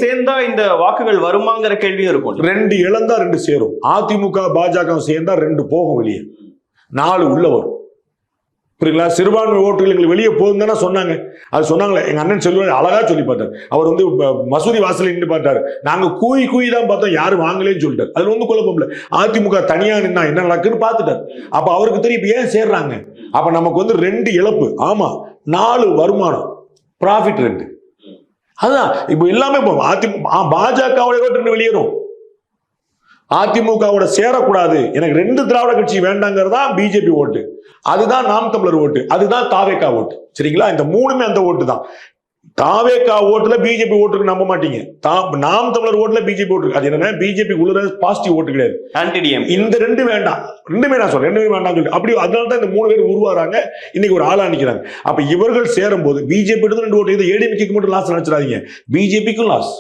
சேர்ந்தா இந்த வாக்குகள் வருமாங்கிற கேள்வியும் இருக்கும். 2 இழந்தா 2 சேரும். அதிமுக பாஜக சேர்ந்தா 2 போகும் வெளியே, 4 உள்ள வரும். புரியுங்களா? சிறுபான்மை ஓட்டுகள் எங்களுக்கு வெளியே போகுதுன்னு தானே சொன்னாங்க. அது சொன்னாங்களே, எங்க அண்ணன் செல்வன் அழகா சொல்லி பார்த்தார். அவர் வந்து மசூதி வாசல் நின்று பார்த்தாரு. நாங்க கூய் தான் பார்த்தோம், யாரும் வாங்கலேன்னு சொல்லிட்டாரு. அதுல வந்து குழப்பம் இல்லை. அதிமுக தனியா நின்னா என்ன நடக்குன்னு பார்த்துட்டாரு. அப்ப அவருக்கு தெரியும் ஏன் சேர்றாங்க. அப்ப நமக்கு வந்து 2 இழப்பு. ஆமா, 4 வருமானம், ப்ராஃபிட் 2. அதான் இப்ப எல்லாமே பாஜகவோட ஓட்டு வெளியேறும். அதிமுகவோட சேரக்கூடாது, எனக்கு 2 திராவிட கட்சி வேண்டாங்கிறதா பிஜேபி ஓட்டு, அதுதான் நாம் தமிழர் ஓட்டு, அதுதான் தாவேக்கா ஓட்டு. சரிங்களா? இந்த 3மே அந்த ஓட்டு தான். தாவேக்கா ஓட்டுல பிஜேபி ஓட்டுக்கு நம்ப மாட்டீங்க. நாம் தமிழர் ஓட்டுல பிஜேபி ஓட்டு. அது என்ன, பிஜேபி உள்ள பாசிட்டிவ் ஓட்டு கிடையாது. இந்த 2 வேண்டாம், 2மே நான் சொல்றேன், 2மே வேண்டாம் சொல்லி அப்படி. அதனால தான் இந்த 3 பேர் உருவாறாங்க, இன்னைக்கு ஒரு ஆளா நிக்கிறாங்க. அப்ப இவர்கள் சேரும் போது பிஜேபி 2 ஓட்டு, இது ஏடிஎம்கேக்கு மட்டும் லாஸ் நினைச்சிடாதீங்க, பிஜேபிக்கும் லாஸ்.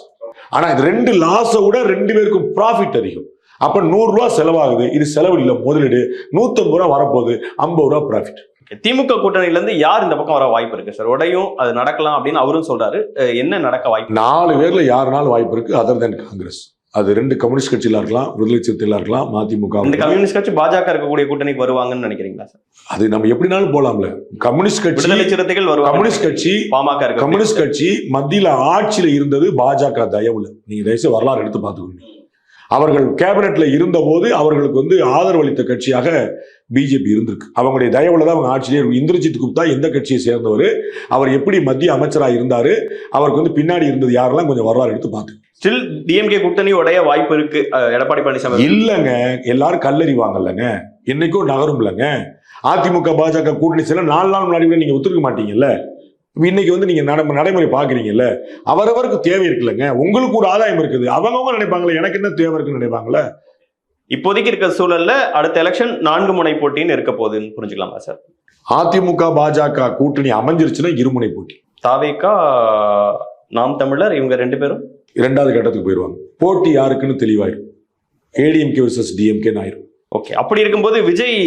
ஆனா இது 2 லாஸை விட 2 பேருக்கும் ப்ராஃபிட் அதிகம். அப்ப 100 ரூபாய் செலவாகுது, இது செலவு இல்ல, முதலீடு 150 ரூபாய் வரப்போகுது, 50 ரூபாய் ப்ராஃபிட். திமுக கூட்டணியில இருந்து யார் இந்த பக்கம் வர வாய்ப்பு இருக்கு சார்? உடையும் அது நடக்கலாம் அப்படின்னு அவரும் சொல்றாரு. என்ன நடக்க வாய்ப்பு? 4 பேர்ல யாருனாலும் வாய்ப்பு இருக்கு, அதர் தென் காங்கிரஸ். அது 2 கம்யூனிஸ்ட் கட்சியில இருக்கலாம், விடுதலை சிறுத்தைகளா இருக்கலாம், மதிமுக. இந்த கம்யூனிஸ்ட் கட்சி பாஜக இருக்கக்கூடிய கூட்டணிக்கு வருவாங்கன்னு நினைக்கிறீங்களா சார்? அது நம்ம எப்படினாலும் போலாம்ல. கம்யூனிஸ்ட் கட்சி, விடுதலை சிறுத்தைகள் வருவாங்க. கம்யூனிஸ்ட் கட்சி, பாமக, கம்யூனிஸ்ட் கட்சி மத்தியில ஆட்சியில இருந்தது பாஜக தயவுல. நீங்க தயவுசெய்து வரலாறு எடுத்து பார்த்துக்கோங்க. அவர்கள் கேபினெட்ல இருந்த போது அவர்களுக்கு வந்து ஆதரவு அளித்த கட்சியாக பிஜேபி இருந்திருக்கு. அவங்களுடைய தயவுல தான் அவங்க ஆட்சியிலே. இந்திரஜித் குப்தா எந்த கட்சியை சேர்ந்தவர், அவர் எப்படி மத்திய அமைச்சராக இருந்தாரு, அவருக்கு வந்து பின்னாடி இருந்தது யாரெல்லாம் கொஞ்சம் வரலாறு எடுத்து பார்த்து. ஸ்டில் டிஎம்கே கூட்டணி உடைய வாய்ப்பு இருக்கு எடப்பாடி பழனிசாமி. இல்லங்க, எல்லாரும் கல்லறிவாங்கல்லங்க, என்னைக்கும் நகரும் இல்லைங்க. அதிமுக பாஜக கூட்டணி சில 4 நாள் முன்னாடி நீங்க ஒத்துக்க மாட்டீங்கல்ல. இன்னைக்கு வந்து நீங்க நடைமுறை பாக்குறீங்கல்ல. அவரவருக்கு தேவை இருக்குல்லங்க, உங்களுக்கு ஒரு ஆதாயம் இருக்குது. அவங்க நினைப்பாங்களே எனக்கு என்ன தேவை இருக்குன்னு நினைப்பாங்களே. இப்போதைக்கு இருக்க சூழல்ல அடுத்த எலெக்ஷன் 4 முனை போட்டின்னு இருக்க போகுதுன்னு புரிஞ்சுக்கலாமா சார்? அதிமுக பாஜக கூட்டணி அமைஞ்சிருச்சுன்னா இருமுனை போட்டி. தாவேக்கா, நாம் தமிழர் இவங்க 2 பேரும் 2வது கட்டத்துக்கு போயிடுவாங்க. போட்டி யாருக்குன்னு தெளிவாயிரும். ஏடிஎம்கே வர்சஸ் டிஎம்கே ஆயிரும். ஓகே, அப்படி இருக்கும்போது விஜய்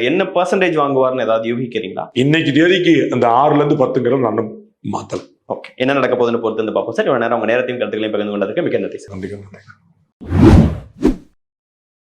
என்ன பெர்சன்டேஜ் வாங்குவார்னு ஏதாவது யூகிக்கிறீங்களா? இன்னைக்கு தேதிக்கு அந்த 6ல இருந்து 10 நான் மாத்தல. ஓகே, என்ன நடக்க போகுதுன்னு பொறுத்து வந்து பார்ப்போம் சார். இவ்வளவு நேரம் உங்க நேரத்தையும் கருத்துக்களையும் பகிர்ந்து கொண்டதுக்கு மிக்க நன்றி சார். நன்றி.